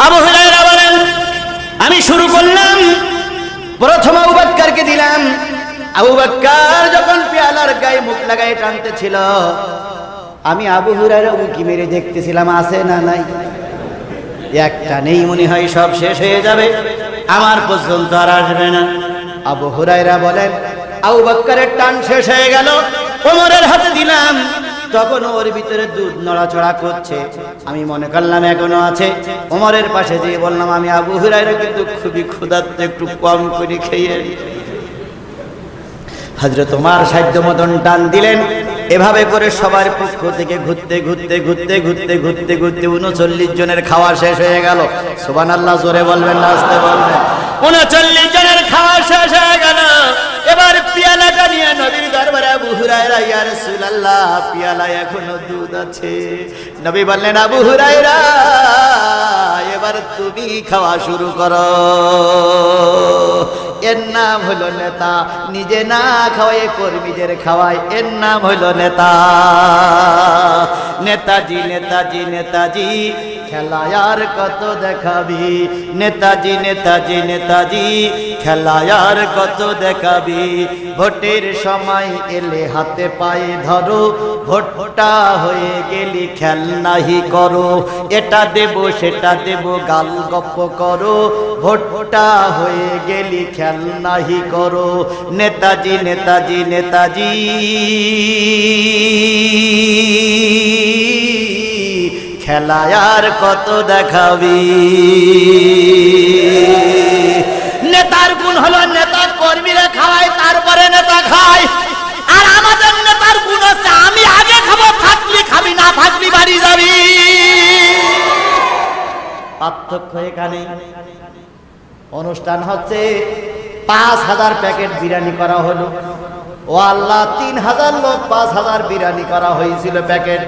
Speaker 1: আবু হুরায়রা বলেন, আমি শুরু করলাম। প্রথম আবু বকরকে দিলাম। আবু বকর যখন পেয়ালার গায়ে মুখ লাগায় টানতেছিল, আমি আবু হুরায়রা উকি মেরে দেখতেছিলাম আছে না নাই। একটা নেই, মনে হয় সব শেষ হয়ে যাবে, আমার পর্যন্ত আর আসবে না। আবু হুরায়রা বলেন, আবু বকরের টান শেষ হয়ে গেল, ওমরের হাতে দিলাম। তখন ওর ভিতরে দুধ নড়াচড়া করছে, আমি মনে করলাম এখনো আছে। ওমরের পাশে যেয়ে বললাম, আমি আবু হুরায়রা কিন্তু খুবই ক্ষুধার্ত, একটু কম করে খেয়ে। হযরত ওমর সাধ্য মতন টান দিলেন। এভাবে করে সবার পক্ষ থেকে ঘুরতে ঘুরতে ঘুরতে ঘুরতে ঘুরতে ঘুরতে 39 জনের খাওয়া শেষ হয়ে গেল। সুবহানাল্লাহ, জোরে বলবেন না আস্তে বলবেন? 39 জনের খাওয়া শেষ হয়ে গেল। এবার পিয়ালাটা নিয়ে নবীর দরবারে আবু হুরায়রা, ইয়া রাসূলুল্লাহ, পিয়ালায় এখনো দুধ আছে। নবী বললেন, আবু হুরায়রা, এবার তুমি খাওয়া শুরু করো। এর নাম হলো নেতা, নিজে না খাওয়ায় কর্মীদের খাওয়ায়, এর নাম হলো নেতা। নেতাজি নেতাজি নেতাজি খেলায় আর কত দেখাবি, নেতাজি নেতাজি নেতাজি খেলায় আর কত দেখাবি। ভোটের সময় এলে হাতে পায়ে ধরো, ভোটটা হয়ে গেলি খেল নাহি করো। এটা দেব সেটা দেব গাল গপ্প করো, ভোটটা হয়ে গেলি খেল নাহি করো। নেতাজি নেতাজি নেতাজি খেলায় আর কত দেখাবি। নেতার গুণ হলো নেতা কর্মীরা খাওয়ায়, তারপরে নেতা খায়। আর আমাদের নেতার গুণ হচ্ছে আমি আগে খাবো, থাকলি খাবি, না থাকলি বাড়ি যাবি। পার্থক্য এখানে। অনুষ্ঠান হচ্ছে, 5000 প্যাকেট বিরিয়ানি করা হলো। ও আল্লাহ, 3000 লোক, 5000 বিরিয়ানি করা হয়েছিল প্যাকেট।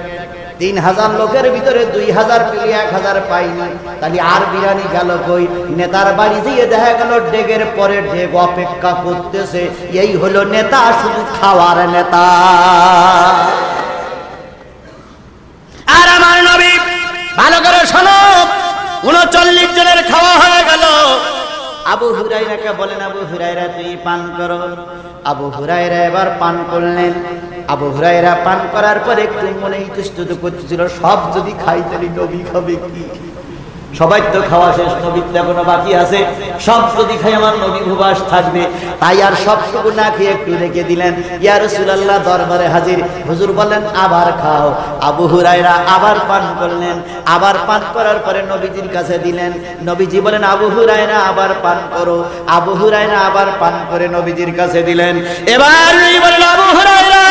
Speaker 1: 3000 লোকের ভিতরে 2000 পেলে 1000 পাইনি, তাহলে আর বিরিয়ানি গেল কই? নেতার বাড়ি দিয়ে দেখা গেল ডেগের পরে ডেগ অপেক্ষা করতেছে। এই হলো নেতা, শুধু খাওয়ার নেতা। আর আমার নবী, ভালো করে শোনো, 39 জনের খাওয়া হয়ে গেল। আবু হুরায়রাকে বলেন, আবু হুরায়রা তুই পান করো। আবু হুরায়রা এবার পান করলেন। আবু হুরায়রা পান করার পর একটু মনে ইতস্তত করতেছিল, সব যদি খাই তাহলে নবী খাবে কি? সবাই তো খাওয়া শেষ, নবীর তো এখনো বাকি আছে। সব যদি খাই আমার নবী উপবাস থাকবে। তাই আর সবটুকু না খেয়ে একটু রেখে দিলেন। ইয়া রাসূলুল্লাহ দরবারে হাজির। হুজুর বললেন, আবার খাও। আবু হুরায়রা আবার পান করলেন। আবার পান করার পরে নবীজির কাছে দিলেন। নবীজি বলেন, আবু হুরায়রা আবার পান করো। আবু হুরায়রা আবার পান করে নবীজির কাছে দিলেন। এবার বললেন, আবু হুরায়রা,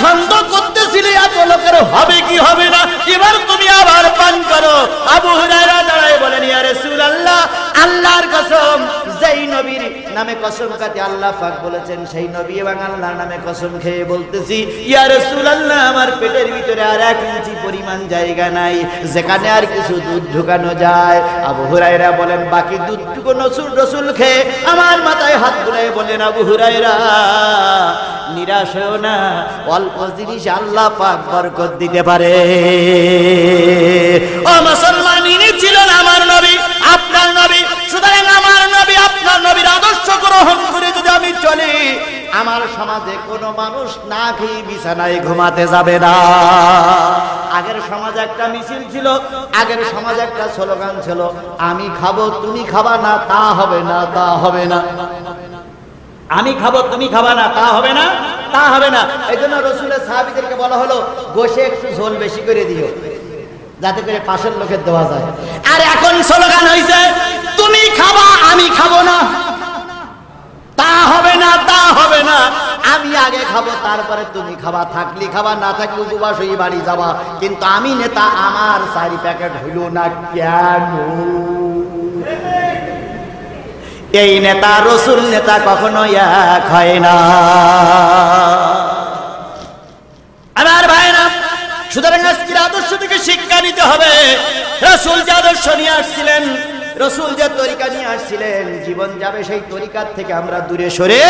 Speaker 1: সন্দেহ করতেছিলে এত লোকের হবে কি হবে না, এবার তুমি আবার পান করো। আবু হুরায়রা দাঁড়ায় বলেন, ইয়া রাসূলুল্লাহ, আল্লাহর কসম, যেই নবীর নামে কসম কাটে আল্লাহ পাক বলেছেন, সেই নবী এবং আল্লাহর নামে কসম খেয়ে বলতেছি, ইয়া রাসূলুল্লাহ, আমার পেটের ভিতরে আর 1 ইঞ্চি পরিমাণ জায়গা নাই যেখানে আর কিছু দুধ ঢুকানো যায়। আবু হুরায়রা বলেন, বাকি দুধটুকু রাসূল খেয়ে আমার মাথায় হাত বুলায়ে বলেন, আবু হুরায়রা, নিরাশ হও না, অল্প জিনিস আল্লাহ পাক বরকত দিতে পারে। ও মুসলমান, ইনি ছিলেন আমার নবী, আপনার নবী। সুতরাং আমার নবী, আপনার নবীর আদর্শ গ্রহণ করে যদি আমি চলি, আমার সমাজে কোনো মানুষ না খেয়ে বিছানায় ঘুমাতে যাবে না। আগের সমাজে একটা মিছিল ছিল, আগের সমাজে একটা স্লোগান ছিল, আমি খাবো তুমি খাবা না, তা হবে না, তা হবে না। আমি খাবো তুমি খাবা না, তা হবে না, তা হবে না। এই জন্য রাসূলের সাহাবীদেরকে বলা হলো, গোশে একটু ঝোল বেশি করে দিও, যাতে করে পাশের লোকের দেওয়া যায়। আর এখন স্লোগান হয়েছে, তুমি খাবা আমি খাবো না, তা হবে না, তা হবে না। আমি আগে খাবো, তারপরে তুমি খাবা, থাকলি খাবা, না থাকলে উপবাস হয়ে বাড়ি যাবা। কিন্তু আমি নেতা, আমার 4 প্যাকেট হইল না কেন? এই নেতা রসুল নেতা কখনো এক হয় না। আমার ভাইরা, সুতরাং আজকের আদর্শ থেকে শিক্ষা নিতে হবে। রসুল যে আদর্শ নিয়ে আসছিলেন, রসুল যে তরিকা নিয়ে আসছিলেন, জীবন যাবে সেই তরিকার থেকে আমরা দূরে সরে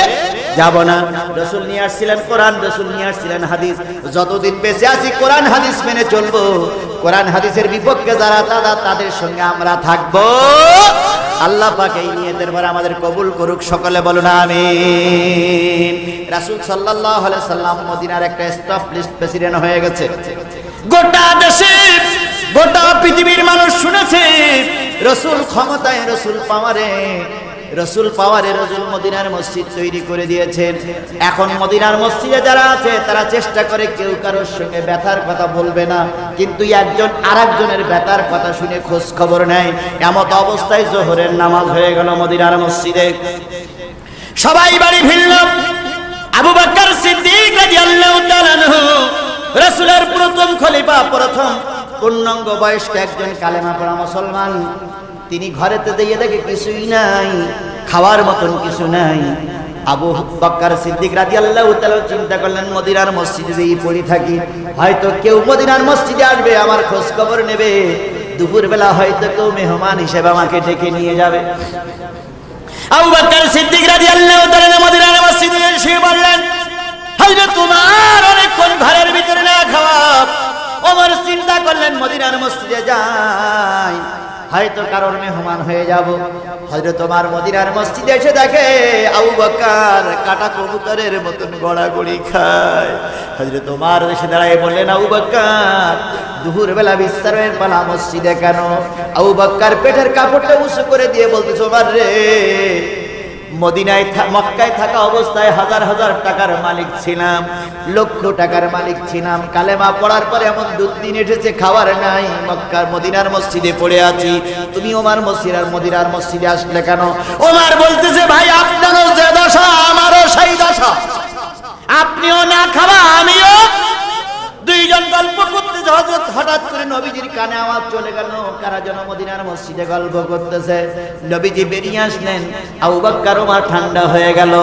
Speaker 1: যাব না। রসুল নিয়ে আসছিলেন কোরআন, রসুল নিয়ে আসছিলেন হাদিস। যতদিন বেঁচে আছি কোরআন হাদিস মেনে চলবো। কোরআন হাদিসের বিপক্ষে যারা তাদের সঙ্গে আমরা থাকবো। আল্লাহ পাক এই নিয়তের পর আমাদের কবুল করুক, সকলে বলুন আমিন। রাসূল সাল্লাল্লাহু আলাইহি সাল্লাম মদিনার একটা এস্টাবলিশড প্রেসিডেন্ট হয়ে গেছে। গোটা দেশে গোটা পৃথিবীর মানুষ শুনেছে রসুল ক্ষমতায়, রসুল পাওয়ারে, রসুল পাওয়ারে রসুল মদিনার মসজিদ তৈরি করে দিয়েছেন। এখন মদিনার মসজিদে যারা আছে তারা চেষ্টা করে কেউ কারোর সঙ্গে ব্যথার কথা বলবে না, কিন্তু একজন আরেকজনের ব্যথার কথা শুনে খোঁজ খবর নেয়। এমত অবস্থায় জোহরের নামাজ হয়ে গেল মদিনার মসজিদে। সবাই বাড়ি ফিরল। আবু বকর সিদ্দিক রাদিয়াল্লাহু তাআলা আনহু, রাসূলের প্রথম খলিফা, প্রথম পূর্ণাঙ্গ বয়স্ক একজন কালেমা পড়া মুসলমান, তিনি ঘরেতে দিয়ে দেখে কিছুই নাই, খাওয়ার মতন কিছু নাই। আবু বকর সিদ্দিক রাদিয়াল্লাহু তাআলা চিন্তা করলেন, মদিনার মসজিদে যেই পড়ি থাকি, হয়তো কেউ মদিনার মসজিদে আসবে, আমার খোঁজ খবর নেবে, দুপুরবেলা হয়তো কেউ মেহমান হিসেবে আমাকে ডেকে নিয়ে যাবে। আবু বকর সিদ্দিক রাদিয়াল্লাহু তাআলা মদিনার মসজিদে এসে বললেন, হযরত তোমার অনেকক্ষণ ঘরের ভিতরে না খাওয়া। ওমর চিন্তা করলেন মদিনার মসজিদে যাই, হয়তো কারোর মেহমান হয়ে যাব। হযরত ওমর মদিনার মসজিদে এসে দেখে আবু বকর কাটা কবুতরের মতন গড়াগড়ি খায়। হযরত ওমর এসে দাঁড়ায় বললেন, আবু বকর দুপুরবেলা বিশ্রামের পালা মসজিদে কেন? আবু বকর পেটের কাপড়টা উঁচু করে দিয়ে বলতেছে, ওমর রে, মদিনায় মক্কায় থাকা অবস্থায় হাজার হাজার টাকার মালিক ছিলাম, লক্ষ টাকার মালিক ছিলাম। কালেমা পড়ার পরে এমন দুদিন এসেছে খাবার নাই, মক্কার মদিনার মসজিদে পড়ে আছি। তুমি ওমর মদিনার মসজিদে আসলে কেন? ওমর বলতেছে, ভাই আপনারও যে দশা আমারও সেই দশা, আপনিও না খাওয়া আমিও। দুইজন গল্প করতে হঠাৎ করে নবীজির কানে আওয়াজ চলে গেল, কারা যেন মদিনার মসজিদে গল্প করতেছে। নবীজি বেরিয়ে আসলেন। আবু বকর ওমর ঠান্ডা হয়ে গেল।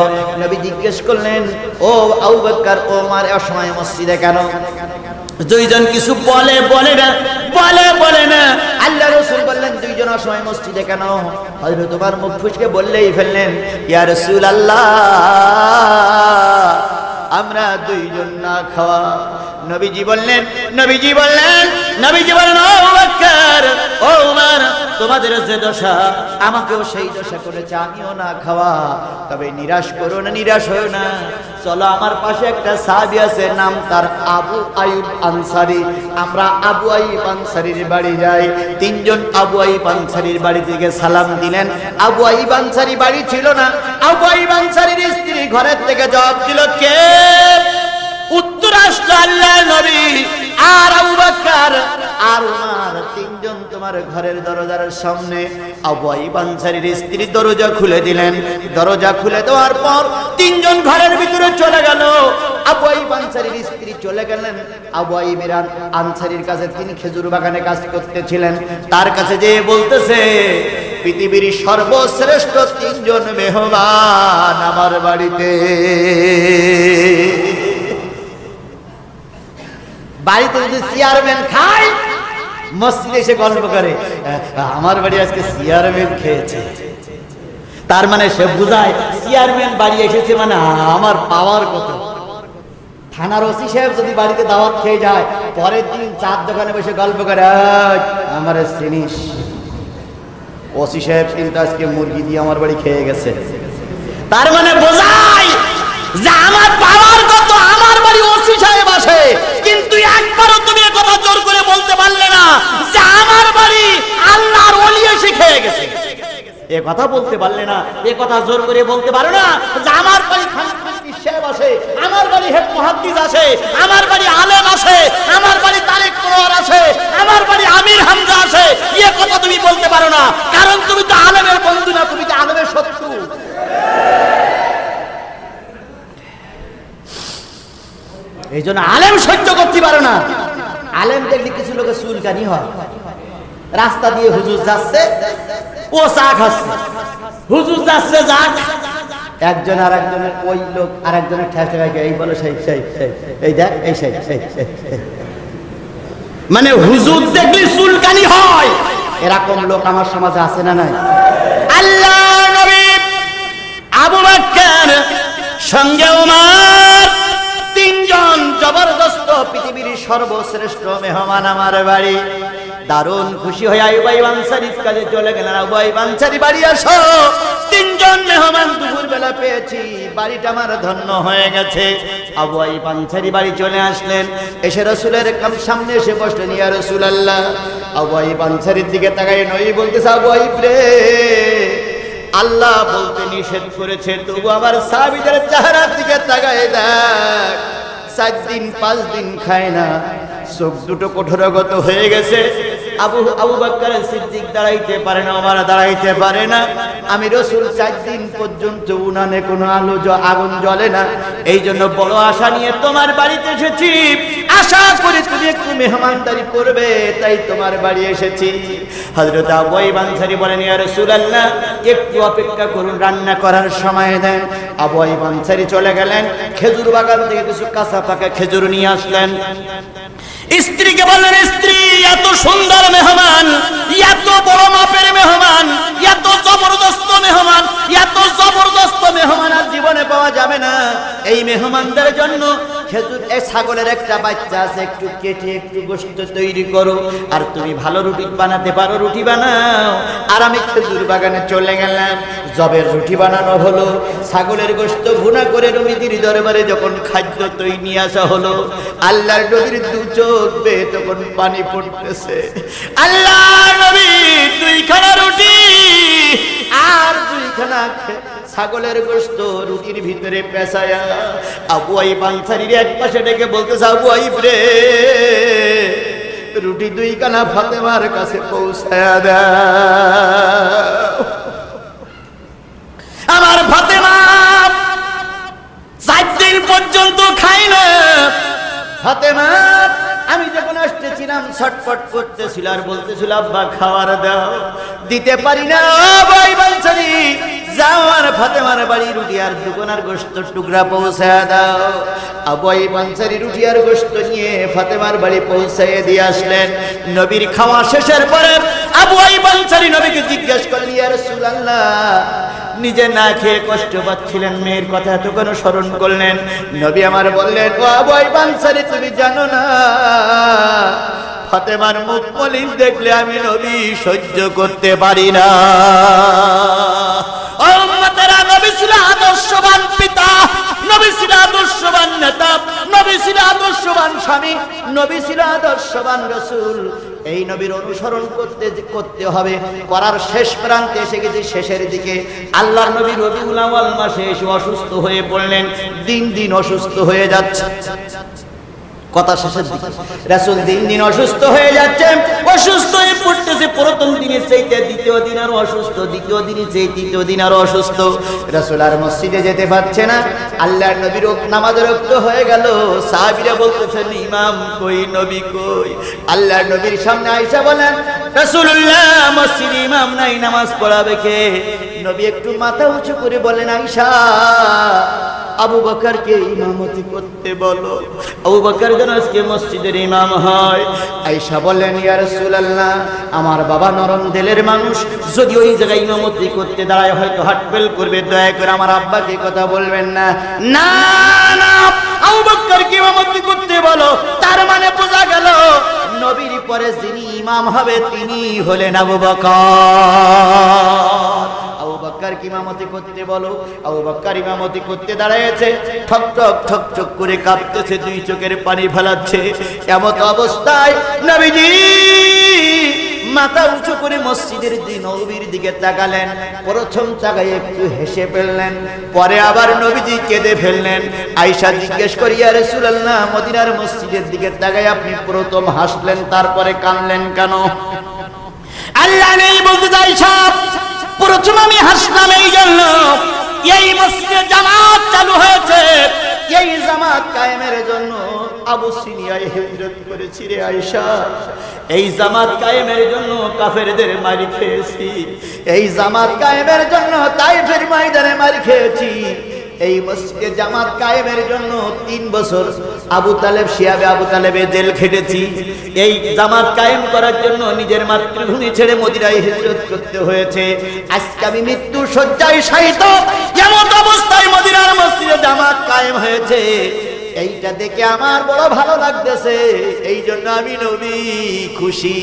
Speaker 1: নবী জিজ্ঞেস করলেন, ও আবু বকর, ওমর অসময় মসজিদে কেন? দুইজন কিছু বলে না। আল্লাহ রাসূল বললেন, দুইজন অসময় মসজিদে কেন? হযরত ওমর মুখ ফুসকে বললেই ফেললেন, ইয়া রাসূলুল্লাহ, আমরা দুইজন না খাওয়া। নবীজি বললেন ও বকর, ও ওমর, তোমাদের যে দশা আমাকেও সেই দশা করেছে, আমিও না খাওয়া। তবে নিরাশ করো না, নিরাশ হও না। চলো, আমার পাশে একটা সাহাবী আছে, নাম তার আবু আইয়ুব আনসারী। আমরা আবু আইয়ুব আনসারীর বাড়ি যাই। তিনজন আবু আইয়ুব আনসারীর বাড়ি থেকে সালাম দিলেন। আবু আইয়ুব আনসারী বাড়ি ছিল না। আবু আইয়ুব আনসারীর স্ত্রী ঘরের থেকে জবাব দিল, কে? উত্তর আসলো, আল্লাহর নবী আর আবু বকর আর ওমর, তিনজন তোমার ঘরের দরজার সামনে। আবু আইয়ুব আনসারীর স্ত্রী দরজা খুলে দিলেন। দরজা খুলে দেওয়ার পর তিনজন ঘরের ভিতরে চলে গেল। আবু আইয়ুব আনসারীর স্ত্রী চলে গেলেন আবু আইয়ুব আনসারীর কাছে। তিনি খেজুর বাগানে কাজ করতেছিলেন। তার কাছে যেয়ে বলতেছে, পৃথিবীর সর্বশ্রেষ্ঠ তিনজন মেহমান আমার বাড়িতে। বাড়িতে যদি চেয়ারম্যান খায়, মসজিদে এসে গল্প করে, আমার বাড়ি আজকে চেয়ারম্যান খেয়েছে। তার মানে সে বুঝায় চেয়ারম্যান বাড়ি এসেছে মানে আমার পাওয়ার কত। থানার ওসি সাহেব যদি বাড়িতে দাওয়াত খেয়ে যায়, পরের দিন চার দোকানে বসে গল্প করে, আমার চিনিস, ওসি সাহেব কিন্তু আজকে মুরগি দিয়ে আমার বাড়ি খেয়ে গেছে। তার মানে বোঝায় যে আমার পাওয়ার কত, আমার বাড়ি ওসি সাহেব আসে, কিন্তু একবারও তুমি কথা জোর করে বলতে পারলে না যে আমার বাড়ি আল্লাহর ওলি এসে খেয়ে গেছে। এ কথা বলতে পারলে না, এ কথা জোর করে বলতে পারো না যে আমার বাড়ি খানকি সাহেব আসে, আমার বাড়ি হেড মুহাদ্দিস আসে, আমার বাড়ি আলেম আসে, আমার বাড়ি তারেক কোরআন আসে, আমার বাড়ি আমির হামজা আসে। এ কথা তুমি বলতে পারো না, কারণ তুমি তো আলেমের বন্ধু না, তুমি তো আলেমের শত্রু। এই জন্য আলেম সহ্য করতে পারো না। আলেম দেখলে কিছু লোকের চুলকানি হয়। রাস্তা দিয়ে হুজুর যাচ্ছে, ও চা খাচ্ছে, হুজুর যাচ্ছে যাক, একজন আর একজনের ওই লোক আর একজনের ঠেস ঠেকায় এই বলো সেই সেই সেই এই দেখ এই সেই সেই সেই, মানে হুজুর দেখলে চুলকানি হয়, এরকম লোক আমার সমাজে আছে না নাই? আল্লাহ নবী আবু বকর সঙ্গে ওমর, তিনজন জবরদস্ত পৃথিবীর সর্বশ্রেষ্ঠ মেহমান আমার বাড়ি। দারুণ খুশি হয়ে আইয়ুব আনসারীর কাছে চলে গেলেন, আবু আইয়ুব আনসারী বাড়ি আসো, তিনজন মেহমান দুপুর বেলা পেয়েছি, বাড়িটা আমার ধন্য হয়ে গেছে। আবু আইয়ুব আনসারী বাড়ি চলে আসলেন, এসে রাসূলের সামনে এসে বসলেন। ইয়া রাসূলুল্লাহ, আবু আইয়ুব আনসারীর দিকে তাকায় নবী বলতেছে, আবু আইয়ুব রে, আল্লাহ বলতে নিষেধ করেছে, তবু আবার সাহাবীদের চেহারার দিকে তাকায় দেখ, 4 দিন 5 দিন খায় না, চোখ দুটো কঠোরগত হয়ে গেছে। আবু বকর সিদ্দিক দাঁড়াইতে পারে না, ওমর দাঁড়াইতে পারে না। আমি রাসূল 4 দিন পর্যন্ত উনানে কোনো আগুন জ্বলে না, এই জন্য বড় আশা নিয়ে তোমার বাড়িতে এসেছি, আশা করি তুমি একটু মেহমানদারি করবে, তাই তোমার বাড়ি এসেছি। হযরত আবু আইয়ুব আনসারী বলেন, ইয়া রাসূলুল্লাহ, একটু অপেক্ষা করুন, রান্না করার সময় দেন। আবু আইয়ুব আনসারী চলে গেলেন, খেজুর বাগান থেকে কিছু কাঁচা পাকা খেজুর নিয়ে আসলেন। স্ত্রীকে বললেন, স্ত্রী, এত সুন্দর মেহমান, এত বড় মাপের মেহমান, এত জবরদস্ত মেহমান, এত জবরদস্ত মেহমান আর জীবনে পাওয়া যাবে না। এই মেহমানদের জন্য খেজুর, ছাগলের একটা বাচ্চা আছে, একটু কেটে একটু গোশত তৈরি করো, আর তুমি ভালো রুটি বানাতে পারো, রুটি বানাও। আর আমি খেজুর বাগানে চলে গেলাম, জবের রুটি বানানো হলো, ছাগলের গোশত ভুনা করে নবীর দরবারে যখন খাদ্য তৈরি নিয়ে আসা হলো, আল্লাহর নবীর দু চোখ বেয়ে তখন পানি পড়তেছে। আল্লাহর নবী 2খানা রুটি আর 2খানা ছাগলের গোশত রুটির ভিতরে পেঁচায়া আবু আইয়ুব আনসারীর এক পাশে ডেকে বলতেছে, আবু আইয়ুব রে, রুটি 2খানা ফাতেমার কাছে পৌঁছায়া দাও। আমার ফাতেমা 4 দিন পর্যন্ত খাই না। ফাতেমা, আমি যখন আসতেছিলাম ছটফট করতেছিল আর বলতেছিল, আব্বা খাওয়ার দাও, দিতে পারি না। আবু আইয়ুব আনসারী, যাও আর ফাতেমার বাড়ি রুটি আর 2খানার গোশতের টুকরা পৌঁছায় দাও। আবু আইয়ুব আনসারী রুটি আর গোশত নিয়ে ফাতেমার বাড়ি পৌঁছায় দিয়ে আসলেন। নবীর খাওয়া শেষের পরে আবু আইয়ুব আনসারী নবীকে জিজ্ঞেস করলেন, ইয়া রাসূলুল্লাহ, নিজে না খেয়ে কষ্ট পাচ্ছিলেন, মেয়ের কথা এত কেন স্মরণ করলেন? নবী আমার বললেন, ও আবু আইয়ুব আনসারী, তুমি জানো না, ফাতেমার মুখ মলিন দেখলে আমি নবী সহ্য করতে পারি না। নবী ছিল আদর্শবান পিতা, নবী ছিল আদর্শবান নেতা, নবী ছিল আদর্শবান স্বামী, নবী ছিল আদর্শবান রাসূল। এই নবীর অনুসরণ করতে হবে। করার শেষ প্রান্তে এসে গেছে, শেষের দিকে আল্লাহর নবী রবিউল আউয়াল মাসে এসে অসুস্থ হয়ে পড়লেন, দিন দিন অসুস্থ হয়ে যাচ্ছে। কথা শেষের দিকে রাসূল দিন দিন অসুস্থ হয়ে যাচ্ছে, অসুস্থ হয়ে পড়তেছে। প্রথম দিনে চাইতে দ্বিতীয় দিন আরো অসুস্থ, দ্বিতীয় দিনে চাই তৃতীয় দিন আরো অসুস্থ। রাসূল আর মসজিদে যেতে পারছে না। আল্লাহর নবীর নামাজে রক্ত হয়ে গেল। সাহাবীরা বলতেছেন, ইমাম কই, নবী কই? আল্লাহর নবীর সামনে আয়েশা বলেন, রাসূলুল্লাহ, মসজিদে ইমাম নাই, নামাজ পড়াবে কে? নবী একটু মাথা উঁচু করে বলেন, আয়েশা, আবু বকরকে ইমামতি করতে বলো, আবু বকর যেন আজকে মসজিদের ইমাম হয়। আয়েশা বলেন, ইয়া রাসূলুল্লাহ, আমার বাবা নরম দিলের মানুষ, যদি ওই জায়গায় ইমামতি করতে দাঁড়ায় হয়তো হাটফেল করবে, দয়া করে আমার আব্বাকে কথা বলবেন না। না না, আবু বকরকে ইমামতি করতে বলো। তার মানে বোঝা গেল নবীর পরে যিনি ইমাম হবে তিনি হলেন আবু বকর। আবু বকর কি ইমামতি করতে বলো। আবু বকর ইমামতি করতে দাঁড়ায়ছে, ঠক ঠক ঠক ঠক করে কাঁপতেছে, 2 চোখের পানি ফেলাচ্ছে। এমত অবস্থায় নবীজি মাথা উঁচু করে মসজিদের নবীর দিকে তাকালেন। প্রথম তাকায় একটু হেসে ফেললেন, পরে আবার নবীজি কেঁদে ফেললেন। আয়েশা জিজ্ঞেস করি, ইয়া রাসূলুল্লাহ, মদিনার মসজিদের দিকে তাকায় আপনি প্রথম হাসলেন, তারপরে কাঁদলেন কেন? আল্লাহ নেই বলতে চাই সব, প্রথম আমি হাসলাম এই জন্য, এই মসজিদে জামাত চালু হয়েছে, এই জামাত কায়েমের জন্য আবু সিনিয়ায় হিজরত করেছি রে আয়েশা। এই জামাত কায়েমের জন্য কাফেরদের মারি খেয়েছি, এই জামাত কায়েমের জন্য তাইফের ময়দানে মারি খেয়েছি। এই মসজিদে জামাত কায়েমের জন্য 3 বছর আবু তালেব শিয়াবে আবু তালেবে জেল খেটেছি। এই জামাত কায়েম করার জন্য নিজের মাতৃভূমি ছেড়ে মদিনায় হিজরত করতে হয়েছে। আজকে আমি মৃত্যু শয্যায় শায়িত, এমন অবস্থায় মদিনার মসজিদে জামাত কায়েম হয়েছে। এইটা দেখে আমার বড় ভালো লাগতেছে, এই জন্য আমি নবী খুশি।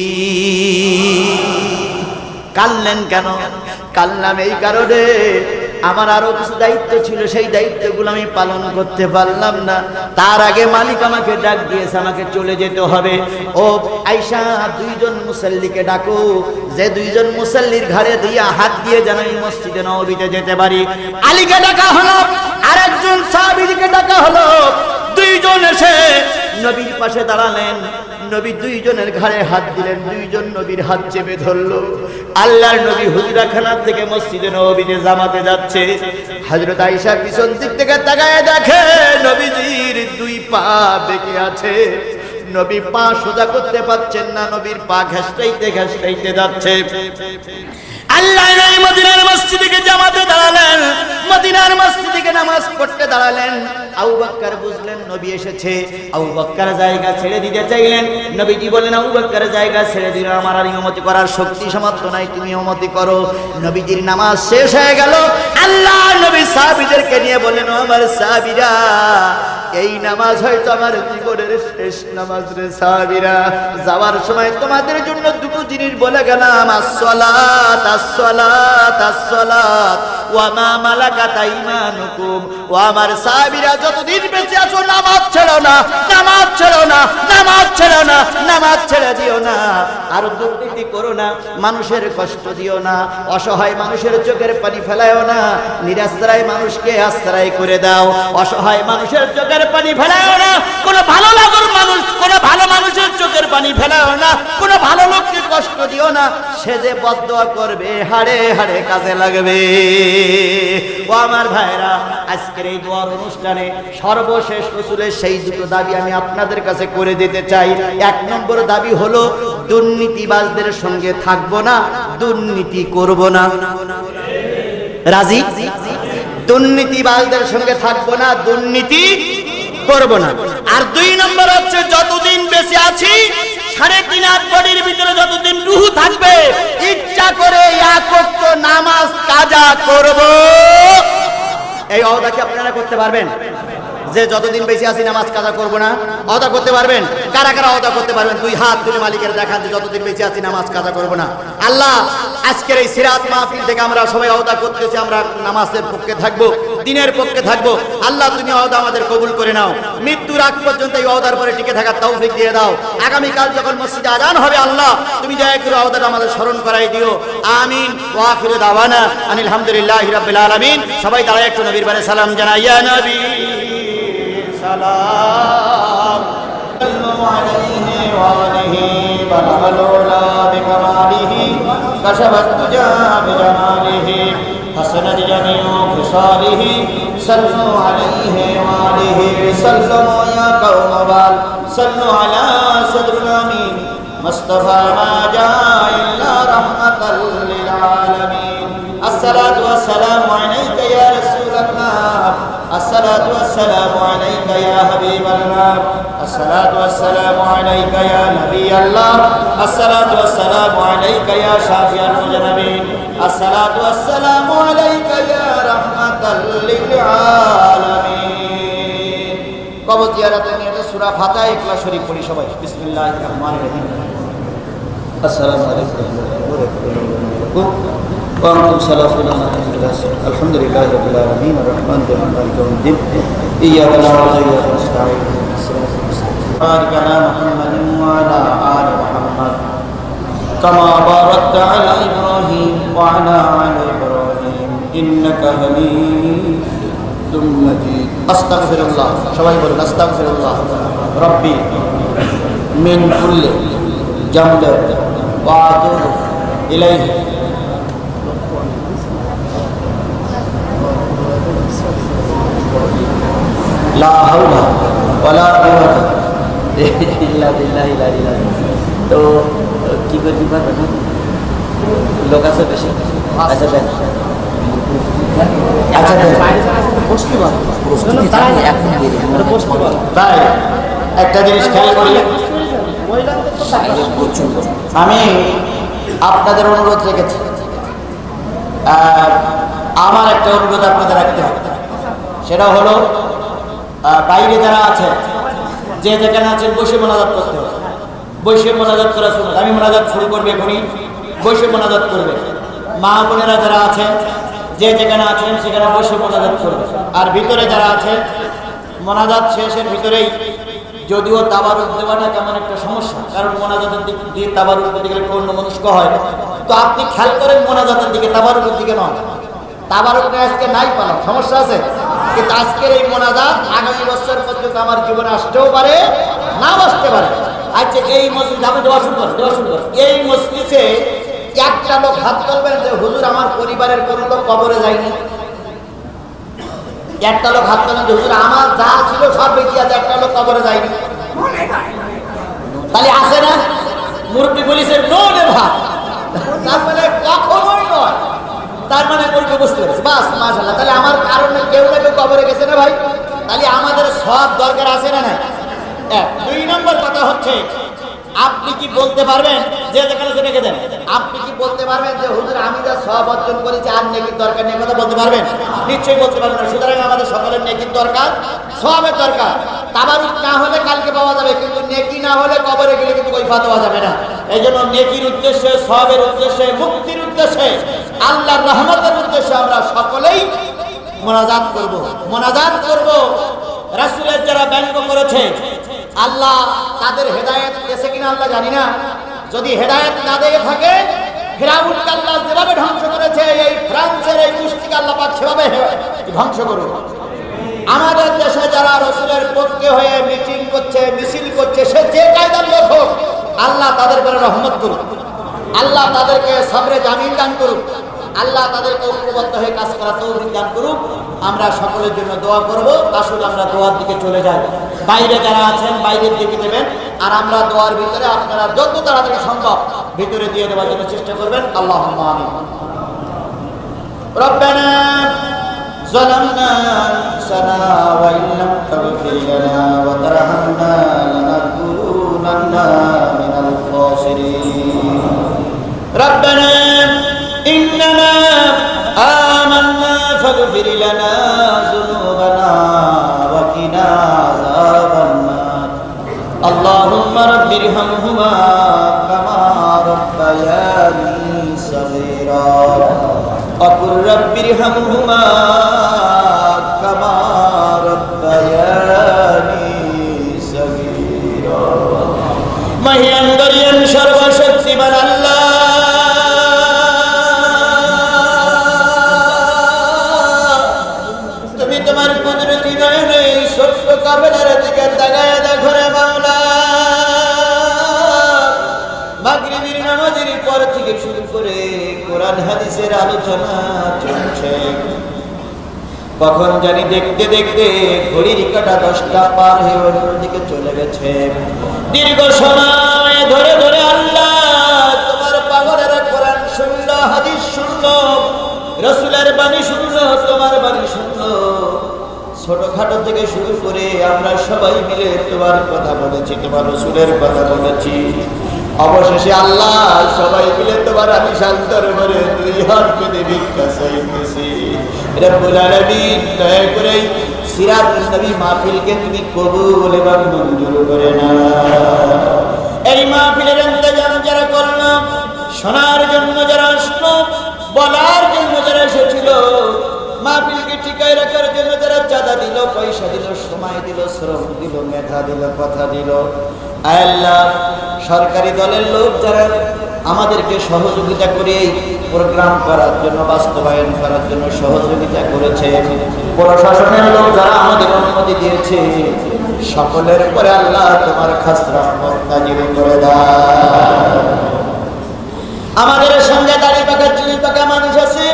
Speaker 1: কাঁদলেন কেন? কাঁদলাম এই কারণে আমার আরো কিছু দায়িত্ব ছিল, সেই দায়িত্বগুলো আমি পালন করতে পারলাম না। তার আগে মালিক আমাকে ডাক দিয়েছে, আমাকে চলে যেতে হবে। ও আয়েশা, 2 জন মুসাল্লিকে ডাকো, যে 2 জন মুসাল্লির ঘাড়ে দিয়ে হাত দিয়ে যেন এই মসজিদে নববীতে যেতে পারি। আলীকে ডাকা হলো, আরেকজন সাহাবীকে ডাকা হলো। 2 জন এসে নবীর পাশে দাঁড়ালেন। নবী 2 জনের ঘাড়ে হাত দিলেন, 2 জন নবীর হাত চেপে ধরলো। আল্লাহর নবী হুজরাখানা থেকে মসজিদে নববীতে জামাতে যাচ্ছে। হযরত আয়েশা পিছন দিক থেকে তাকায় দেখে নবীজির 2 পা বেঁকে আছে। নবী পা সোজা করতে পারছেন না, নবীর পা ঘাসটাইতে ঘাসটাইতে যাচ্ছে। আল্লাহ নবী মদিনার মসজিদে জামাতে দাঁড়ালেন, মদিনার মসজিদে নামাজ পড়তে দাঁড়ালেন। আবু বকর বুঝলেন নবী এসেছে, আবু বকর জায়গা ছেড়ে দিতে চাইলেন। নবীজি বলেন, আবু বকর জায়গা ছেড়ে দিলে আমার আর ইমামতি করার শক্তি সামর্থ্য নাই, তুমি ইমামতি করো। নবীজির নামাজ শেষ হয়ে গেল। আল্লাহ নবী সাহাবীদেরকে নিয়ে বলেন, আমার সাহাবীরা, এই নামাজ হয়তো আমার জীবনের শেষ নামাজ রে সাহাবীরা। যাওয়ার সময় তোমাদের জন্য 2 জিনিস বলে গেলাম, as-সালাত as-সালাত as-সালাত ওয়া মা মালাকাত আইমানুকুম। ও আমার সাহাবীরা, যতদিন বেঁচে আছো নামাজ ছেড়ো না, নামাজ ছেড়ো না, নামাজ ছেড়ো না, নামাজ ছেড়ে দিও না। আর দুর্নীতি করো না, মানুষের কষ্ট দিও না, অসহায় মানুষের চোখের পানি ফেলায়ও না, নিরাশ্রয় মানুষকে আশ্রয় করে দাও, অসহায় মানুষের চোখের পানি ফেলায়ও না, কোনো ভালো লাগার মানুষ, কোনো ভালো মানুষের চোখের পানি ফেলায়ও না, কোনো ভালো লোককে কষ্ট দিও না, সে যে বদদোয়া করবে হাড়ে হাড়ে কাজে লাগবে। ও আমার ভাইরা, আজকের এই দোয়ার অনুষ্ঠানে সর্বশেষ রাসূলের সেই 2টো দাবি আমি আপনাদের কাছে করে দিতে চাই। 1 নম্বর দাবি হলো, দুর্নীতিবাজদের সঙ্গে থাকবো না, দুর্নীতি করব না। রাজি? দুর্নীতিবাজদের সঙ্গে থাকবো না, দুর্নীতি করব না। আর 2 নম্বর হচ্ছে, যতদিন বেঁচে আছি 3.5 হাত বডির ভিতরে যতদিন রূহ থাকবে, ইচ্ছা করে 1 ওয়াক্ত নামাজ কাজা করব। এই ওয়াদা কি আপনারা করতে পারবেন যে যতদিন বেঁচে আছি নামাজ কাজা করব না? ওয়াদা করতে পারবেন? কারা কারা ওয়াদা করতে পারবেন? 2 হাত তুলে মালিকের দেখান যে যতদিন বেঁচে আছি নামাজ কাজা করব না। আল্লাহ, আজকের এই সিরাত মাহফিল থেকে আমরা সবাই ওয়াদা করতেছি, আমরা নামাজের পক্ষে থাকব, দিনের পক্ষে থাকব। আল্লাহ, তুমি ওয়াদা আমাদের কবুল করে নাও। মৃত্যুর আগ পর্যন্ত এই ওয়াদার পরে টিকে থাকার তৌফিক দিয়ে দাও। আগামী কাল যখন মসজিদে আযান হবে, আল্লাহ তুমি দয়া করে ওয়াদাটা আমাদের স্মরণ করাই দিও। আমিন। ওয়া আখিরু দাওয়ানা আনিল হামদুলিল্লাহি রাব্বিল আলামিন। সবাই দাঁড়ায় একটু নবীর বারে সালাম জানাই। ইয়া নবী সালাম আলাইহি ওয়া আলিহি বালালুলা বিকামালিহি কাশাবাত তুজা বিজামালিহি হাসানাত জামিউ খিসালিহি সাল্লু আলাইহি ওয়া আলিহি সাল্লামু ইয়া কওমাল সাল্লু আলা সাদরুল আমিন মুস্তাফা মা জা ইল্লা রাহমাতাল লিল আলামিন। আসসালাতু ওয়াসসালামু আলাইকা ইয়া রাসূলুল্লাহ, আসসালাতু ওয়াসসালামু আলাইকা ইয়া হাবিবাল্লাহ, আসসালাতু ওয়াসসালামু আলাইকা ইয়া নবিয়াল্লাহ, আসসালাতু ওয়াসসালামু আলাইকা ইয়া শাফিয়াল মুজরিমিন, আসসালাতু ওয়াসসালামু আলাইকা ইয়া রাহমাতাল লিল আলামিন। কবর জিয়ারতের নিয়তে সূরা ফাতিহা ইখলাস শরীফ পড়ি সবাই। বিসমিল্লাহির রহমানির রহিম। আসসালামু আলাইকুম ওয়া রাহমাতুল্লাহ। وأنتم سلفنا الحمد لله رب العالمين الرحمن الرحيم مالك يوم الدين إياك نعبد وإياك نستعين بارك على محمد وعلى آل محمد كما باركت على إبراهيم وعلى آل إبراهيم إنك حميد مجيد. أستغفر الله. সবাই বলুন أستغفر الله ربي من كل ذنب وأتوب إليه. লা হাওলা ওয়ালা কুওয়াতা ইল্লা বিল্লাহিল আলিয়্যিল আযীম। তো কি করতে পারবে না লোক আছে বেশি। আচ্ছা দেন, আচ্ছা দেন, তাই একটা জিনিস খেয়াল করি, আমি আপনাদের অনুরোধ রেখেছি, আমার একটা অনুরোধ আপনাদের রাখতে হবে, সেটা হলো বাইরে যারা আছে, যে যেখানে আছেন বসে মোনাজাত করতে হবে। বসে মোনাজাত করা শুনুন, আমি মোনাজাত শুরু করবে এখনই, বসে মোনাজাত করবে। মা বোনেরা যারা আছেন, যে যেখানে আছেন সেখানে বসে মোনাজাত করবে। আর ভিতরে যারা আছেন, মোনাজাত শেষের ভিতরেই, যদিও তাবারুক দেওয়াটা কেমন একটা সমস্যা, কারণ মোনাজাতের দিক দিয়ে তাবারুক দিতে গেলে অন্য মনস্ক হয়। তো আপনি খেয়াল করেন মোনাজাতের দিকে, তাবারুকের দিকে নয়। তাবারুকটা আজকে নাই পালাম, সমস্যা আছে, কিন্তু আজকের এই মোনাজাত আগামী বছর পর্যন্ত আমার জীবনে আসতেও পারে, নাও আসতে পারে। আচ্ছা, এই মসজিদ আমি দোয়া শুরু করি, এই মসজিদে একটা লোক হাত তুলবেন যে হুজুর আমার পরিবারের কোনো লোক কবরে যায়নি। একটা লোক হাত তুলবেন যে হুজুর আমার যা ছিল সব বেঁচে আছে, একটা লোক কবরে যায়নি। তাহলে আসে না? মুরব্বী পুলিশের নোনে ভাব, তার মানে কখনোই নয়, তার মানে মুরব্বী বুঝতে পেরেছে, বাস মাশাআল্লাহ। তাহলে আমার কারণে কেউ না কেউ কবরে গেছে না ভাই, তাহলে আমাদের সব দরকার আছে না নাই? দুই নম্বর কথা হচ্ছে, আপনি কি বলতে পারবেন, যে যেখানে রেখে দেন, আপনি কি বলতে পারবেন যে হুজুর আমি যা সব অর্জন করেছি আর নেকির দরকার নেই? কথা বলতে পারবেন? নিশ্চয়ই বলতে পারবেন না। সুতরাং আমাদের সকলের নেকির দরকার, সবের দরকার। তাবারুক না হলে কালকে পাওয়া যাবে, কিন্তু নেকি না হলে কবরে গেলে কিন্তু ওই পাওয়া যাবে না। এই জন্য নেকির উদ্দেশ্যে, সবের উদ্দেশ্যে, মুক্তির উদ্দেশ্যে, আল্লাহর রহমতের উদ্দেশ্যে আমরা সকলেই মোনাজাত করব, মোনাজাত করব। রাসূলের যারা ব্যঙ্গ করেছে, আল্লাহ তাদের হেদায়েত দিয়েছে কিনা আল্লাহ জানি না। যদি হেদায়েত না দিয়ে থাকে, ফিরাউনকে আল্লাহ যেভাবে ধ্বংস করেছে, এই ফ্রান্সের এই মুশরিক আল্লাহ পাক সেভাবে ধ্বংস করুন। আমাদের দেশে যারা রাসূলের পক্ষে হয়ে মিটিং করছে, মিছিল করছে, সে যে কায়দার লোক হোক, আল্লাহ তাদের উপরে রহমত করুন, আল্লাহ তাদেরকে সবরে জামিন দান করুন, আল্লাহ তাদেরকে ঐক্যবদ্ধ হয়ে কাজ করার তৌফিক দান করুন। আমরা সকলের জন্য দোয়া করব। আসলে আমরা দোয়ার দিকে চলে যাই। বাইরে যারা আছেন বাইরের দিকে দেবেন, আর আমরা দোয়ার ভিতরে আপনারা যত তাড়াতাড়ি সম্ভব ভিতরে দিয়ে দেওয়ার জন্য চেষ্টা করবেন। আল্লাহুম্মা আমিন। রব্বানা যালামনা আনফুসানা ওয়া ইন লাম তাগফির লানা ওয়া তারহামনা লানাকুনান্না মিনাল খাসিরিন। রব্বানা إننا آمنا فاغفر لنا ذنوبنا وقنا عذاب النار اللهم رب ارحمهما كما ربياني صغيرا وقل رب ارحمهما كما ربياني صغيرا মহিয়ান দরিয়ান সর্বশক্তিমান আল্লাহ, কাবেলার দিকে তাকায় দেখো রে মাওলা। মাগরিবের নামাজের পর থেকে শুরু করে কোরআন হাদিসের আলোচনা চলছে, কখন জানি দেখতে দেখতে ঘড়ির কাঁটা 10টা পার হয়ে অন্যদিকে চলে গেছে। দীর্ঘ সময় ধরে ধরে আল্লাহ তোমার পাগলেরা কোরআন শুনলো, হাদিস শুনলো, রাসূলের বাণী শুনলো, তোমার বাণী শুনলো। ছোটখাটো থেকে শুরু করে আমরা সবাই মিলে তোমার কথা বলেছি, তোমার রাসূলের কথা বলেছি। অবশেষে আল্লাহ সবাই মিলে তোমার আলিশান দরবারে দুই হাত পেতে ভিক্ষা চাইতেছি। রব্বুল আলামিন দয়া করে সিরাতুন নবী মাহফিলকে তুমি কবুল এবং মঞ্জুর করে নাও। এই মাহফিলের ইন্তজাম যারা করলো, শোনার জন্য যারা আসলো, বলার জন্য যারা এসেছিল, মাহফিলকে টিকায় রাখার জন্য যারা চাঁদা দিল, পয়সা দিল, সময় দিল, শ্রম দিল, মেধা দিল, কথা দিল, আল্লাহ সরকারি দলের লোক যারা আমাদেরকে সহযোগিতা করে এই প্রোগ্রাম করার জন্য, বাস্তবায়ন করার জন্য সহযোগিতা করেছে, প্রশাসনের লোক যারা আমাদের অনুমতি দিয়েছে, সকলের উপরে আল্লাহ তোমার খাস রহমত নাজিল করে দাও। আমাদের সঙ্গে দাড়ি পাকা চুল পাকা মানুষ আছে,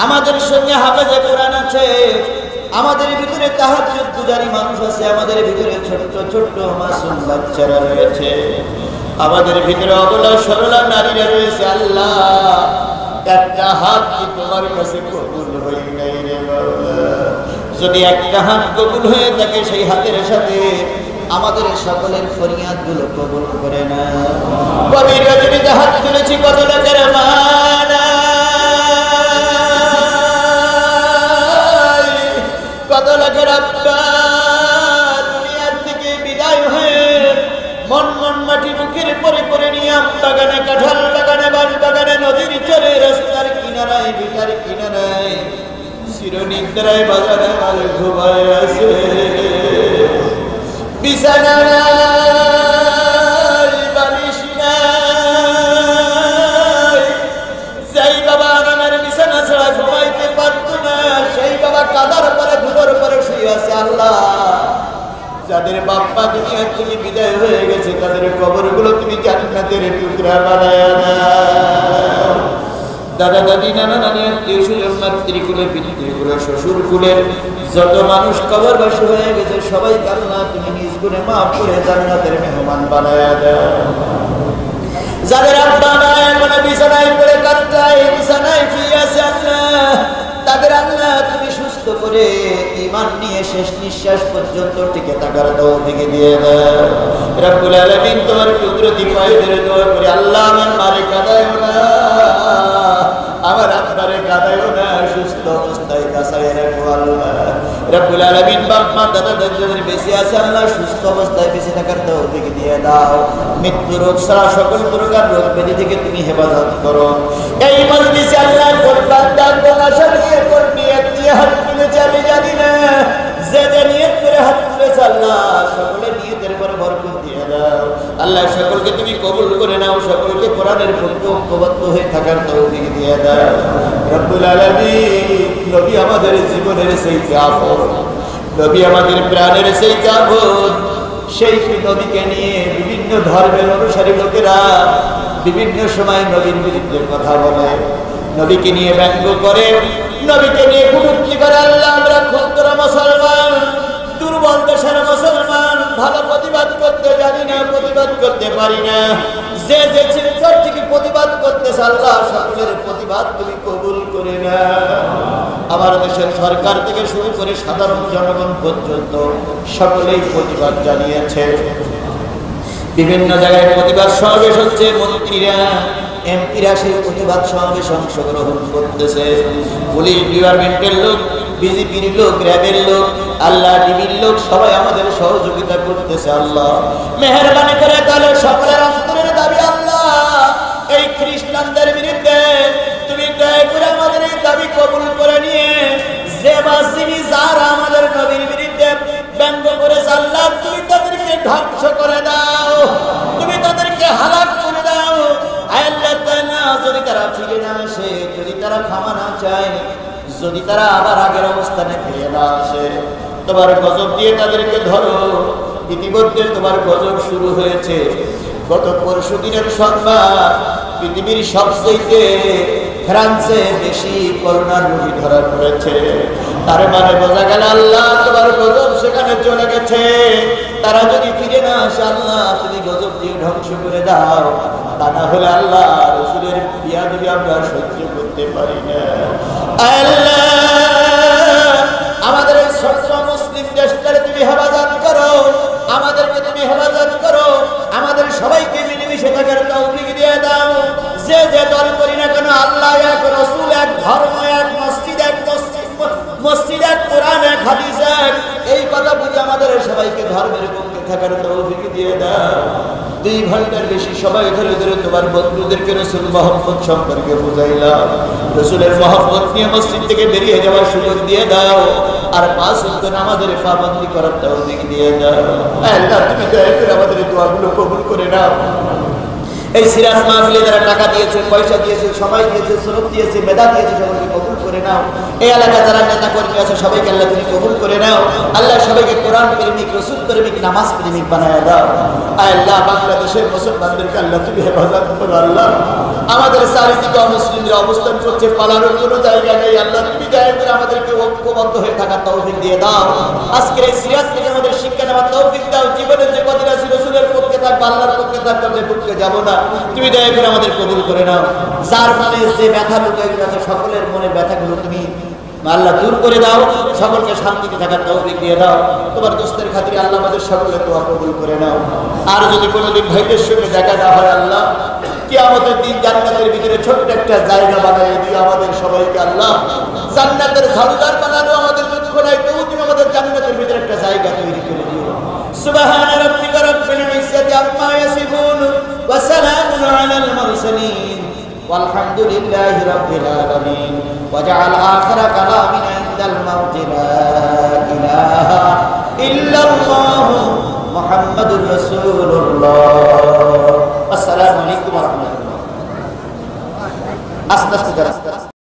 Speaker 1: আমাদের সঙ্গে হাফেজে কোরআন আছে,
Speaker 2: আমাদের ভিতরে তাহাজ্জুদ গুজারি মানুষ আছে, আমাদের ভিতরে ছোট্ট ছোট্ট মাসুম বাচ্চারা রয়েছে, আমাদের ভিতরে অবলা সরলা নারীরা রয়েছে। আল্লাহ, একটা হাত কি তোমার কাছে কবুল হই নাই রে বাবা? যদি একটা হাত কবুল হয়ে থাকে, সেই হাতের সাথে আমাদের সকলের ফরিয়াদ গুলো কবুল করে না। কবির রজনীতে হাত তুলেছি, কত লোকের মানা, কত লোকের আব্বা দুনিয়ার থেকে বিদায় হয়ে মন মন মাটি মুখের পরে পরে নিয়ে আম বাগানে, কাঁঠাল বাগানে, বাঁশ বাগানে, নদীর চরে, রাস্তার কিনারায়, ভিটার কিনারায়, চিরনিদ্রায় বাজারে আর ঘুমায় আছে। বিছানা নাই, বালিশ নাই, যেই বাবা আরামের বিছানা ছাড়া ঘুমাইতে পারত না, সেই বাবা কাদার পরে ধুলোর পরে শুয়ে আছে। আল্লাহ, যাদের বাপ্পা দুনিয়ার থেকে বিদায় হয়ে গেছে, তাদের কবরগুলো তুমি জান্নাতের টুকরা বানায় দাও। দাদা দাদি, নানা নানি, আত্মীয় স্বজন, মাতৃকুলে, পিতৃকুলে, শ্বশুর কুলের যত মানুষ কবরবাসী হয়ে গেছে, সবাইকে আল্লাহ তুমি নিজ গুণে মাফ করে জান্নাতের মেহমান বানায় দাও। যাদের আব্বা নাই, মানে বিছানায় পড়ে কাঁদতায়, বিছানায় শুয়ে আছে, আল্লাহ তাদের আল্লাহ তুমি সুস্থ করে ঈমান নিয়ে শেষ নিঃশ্বাস পর্যন্ত টিকে থাকার তৌফিক দিয়ে দাও। রব্বুল আলামিন, তোমার কুদরতি পায়ে ধরে দোয়া করি, আল্লাহ আমার মারে কাঁদায়ও না, আমার আব্বারে কাঁদায়ও না, সুস্থ অবস্থায় কাছায় রাখো আল্লাহ। রব্বুল আলামিন, বাপ মা দাদা দাদি যাদের বেঁচে আছে, আল্লাহ সুস্থ অবস্থায় বেঁচে থাকার তৌফিক দিয়ে দাও। মৃত্যু রোগ ছাড়া সকল প্রকার রোগ ব্যাধি থেকে তুমি হেফাজত করো। এই মজলিসে আল্লাহ কোরবান দান আশা নিয়ে করবি, একটি হাত তুলেছে আমি জানি না, যে যে নিয়ত করে হাত তুলেছে আল্লাহ সকলের নিয়তের পরে বরকত দিয়ে দাও। আল্লাহ সকলকে তুমি কবুল করে নাও, সকলকে কোরআনের প্রতি ঐক্যবদ্ধ হয়ে থাকার তৌফিক দিয়ে দাও। রব্বুল আলামিন, নবী আমাদের জীবনের সেই আপন, নবী আমাদের প্রাণের সেই আপন, সেই নবীকে নিয়ে বিভিন্ন ধর্মের অনুসারী লোকেরা বিভিন্ন সময় নবীর বিরুদ্ধে কথা বলে, নবীকে নিয়ে ব্যঙ্গ করে, নবীকে নিয়ে কটূক্তি করে। আল্লাহ, আমরা ক্ষুদ্র মুসলমান, দুর্বল দেশের মুসলমান, ভালো প্রতিবাদ করতে জানি না, প্রতিবাদ করতে পারি না। যে যে চিন্তার থেকে প্রতিবাদ করতেছে, আল্লাহ সকলের প্রতিবাদ তুমি কবুল করে না। আমার দেশের সরকার থেকে শুরু করে সাধারণ জনগণ পর্যন্ত সকলেই প্রতিবাদ জানিয়েছে। বিভিন্ন জায়গায় প্রতিবাদ সমাবেশ হচ্ছে, মন্ত্রীরা এমপিরা সেই প্রতিবাদ সমাবেশে অংশগ্রহণ করতেছে। পুলিশ ডিপার্টমেন্টের লোক, বিজেপির লোক, র্যাবের লোক, আল্লাহ ডিবির লোক, সবাই আমাদের সহযোগিতা করতেছে। আল্লাহ মেহেরবানি করে তাহলে সকলের অন্তরের দাবি, আল্লাহ এই খ্রিস্টানদের বিরুদ্ধে তুমি দয়া করে আমাদের এই দাবি কবুল করে নিয়ে যে বাসিনী যারা আমাদের নবীর বিরুদ্ধে ব্যঙ্গ করেছে, আল্লাহ তুমি তাদেরকে ধ্বংস করে দাও, তুমি তাদেরকে হালাক করে দাও। আল্লাহ তাআলা, যদি তারা ফিরে না আসে, যদি তারা ক্ষমা না চায়, যদি তারা আবার আগের অবস্থানে ফিরে না আসে, তোমার গজব দিয়ে তাদেরকে ধরো। ইতিমধ্যে তোমার গজব শুরু হয়েছে। গত পরশু দিনের সংবাদ, পৃথিবীর সবচেয়ে ফ্রান্সে বেশি করোনার রোগী ধরা পড়েছে। তার মানে বোঝা গেল আল্লাহ তোমার গজব সেখানে চলে গেছে। তারা যদি ফিরে না আসে, আল্লাহ তুমি গজব দিয়ে ধ্বংস করে দাও, তা না হলে আল্লাহ রাসূলের বিয়াদবি আমরা সহ্য করতে পারি না। আল্লাহ, আমাদের এই ছোট্ট মুসলিম দেশটাকে তুমি হেফাজত করো, আমাদেরকে তুমি হেফাজত করো, আমাদের সবাইকে মিলেমিশে থাকার তৌফিক দিয়ে দাও। যে যে দল করি না কেন, আল্লাহ এক, রাসূল এক, ধর্ম এক, মসজিদ এক, মসজিদ এক, কোরআন এক, হাদিস এক, এই কথা বুঝে আমাদের সবাইকে ধর্মের পক্ষে থাকার তৌফিক দিয়ে দাও। 2 ঘন্টার বেশি সময় ধরে ধরে তোমার বন্ধুদেরকে রাসূল মহব্বত সম্পর্কে বুঝাইলাম। রাসূলের মহব্বত নিয়ে মসজিদ থেকে বেরিয়ে যাওয়ার সুযোগ দিয়ে দাও, আর 5 ওয়াক্ত নামাজের পাবন্দি করার তৌফিক দিয়ে দাও। আল্লাহ, তুমি দয়া করে আমাদের দোয়াগুলো কবুল করে নাও। এই সিরাজ মাহফিলে যারা টাকা দিয়েছে, পয়সা দিয়েছে, সময় দিয়েছে, শ্রম দিয়েছে, মেধা দিয়েছে, সবাইকে কবুল করে নাও। এই এলাকায় যারা নেতা কর্মী আছে সবাইকে আল্লাহ তুমি কবুল করে নাও। আল্লাহ সবাইকে কোরআন প্রেমিক, রসুল প্রেমিক, নামাজ প্রেমিক বানায় দাও। আল্লাহ বাংলাদেশের মুসলমানদেরকে আল্লাহ তুমি হেফাজত করো। আল্লাহ আমাদের চারিদিকে অমুসলিমরা অবস্থান করছে, পালানোর কোনো জায়গা নেই। আল্লাহ তুমি দয়া করে আমাদেরকে ঐক্যবদ্ধ হয়ে থাকার তৌফিক দিয়ে দাও। আজকের এই সিরাজ থেকে আমাদের শিক্ষা নেওয়ার তৌফিক দাও। জীবনের যে কদিন আছে রসুলের পক্ষে থাকবো, আল্লাহর পক্ষে থাকবো, যে পক্ষে যাবো না, তুমি দয়া করে আমাদের কবুল করে নাও। যার মনে যে ব্যথা লুকাইগুলো আছে সকলের মনে ব্যথাগুলো তুমি আল্লাহ দূর করে দাও। সকলকে শান্তিতে থাকার তৌফিক দিয়ে দাও। তোমার দোস্তের খাতিরে আল্লাহ আমাদের সকলের দোয়া কবুল করে নাও। আর যদি কোনোদিন ভাইদের সঙ্গে দেখা না হয় আল্লাহ, কিয়ামতের দিন জান্নাতের ভিতরে ছোট্ট একটা জায়গা বানিয়ে দিও আমাদের সবাইকে। আল্লাহ জান্নাতের ঝাড়ুদার বানানো আমাদের দুঃখ নাই, তবু তুমি আমাদের জান্নাতের ভিতরে একটা জায়গা তৈরি করে দিও। সুবহান রাব্বিকা রাব্বিল ইজ্জাতি আম্মা ইয়াসিফুন ওয়া সালামুন আলাল মুরসালিন والحمد لله رب العالمين وجعل آخر كلامنا عند الموت لا إله إلا الله محمد رسول الله. السلام عليكم ورحمة الله.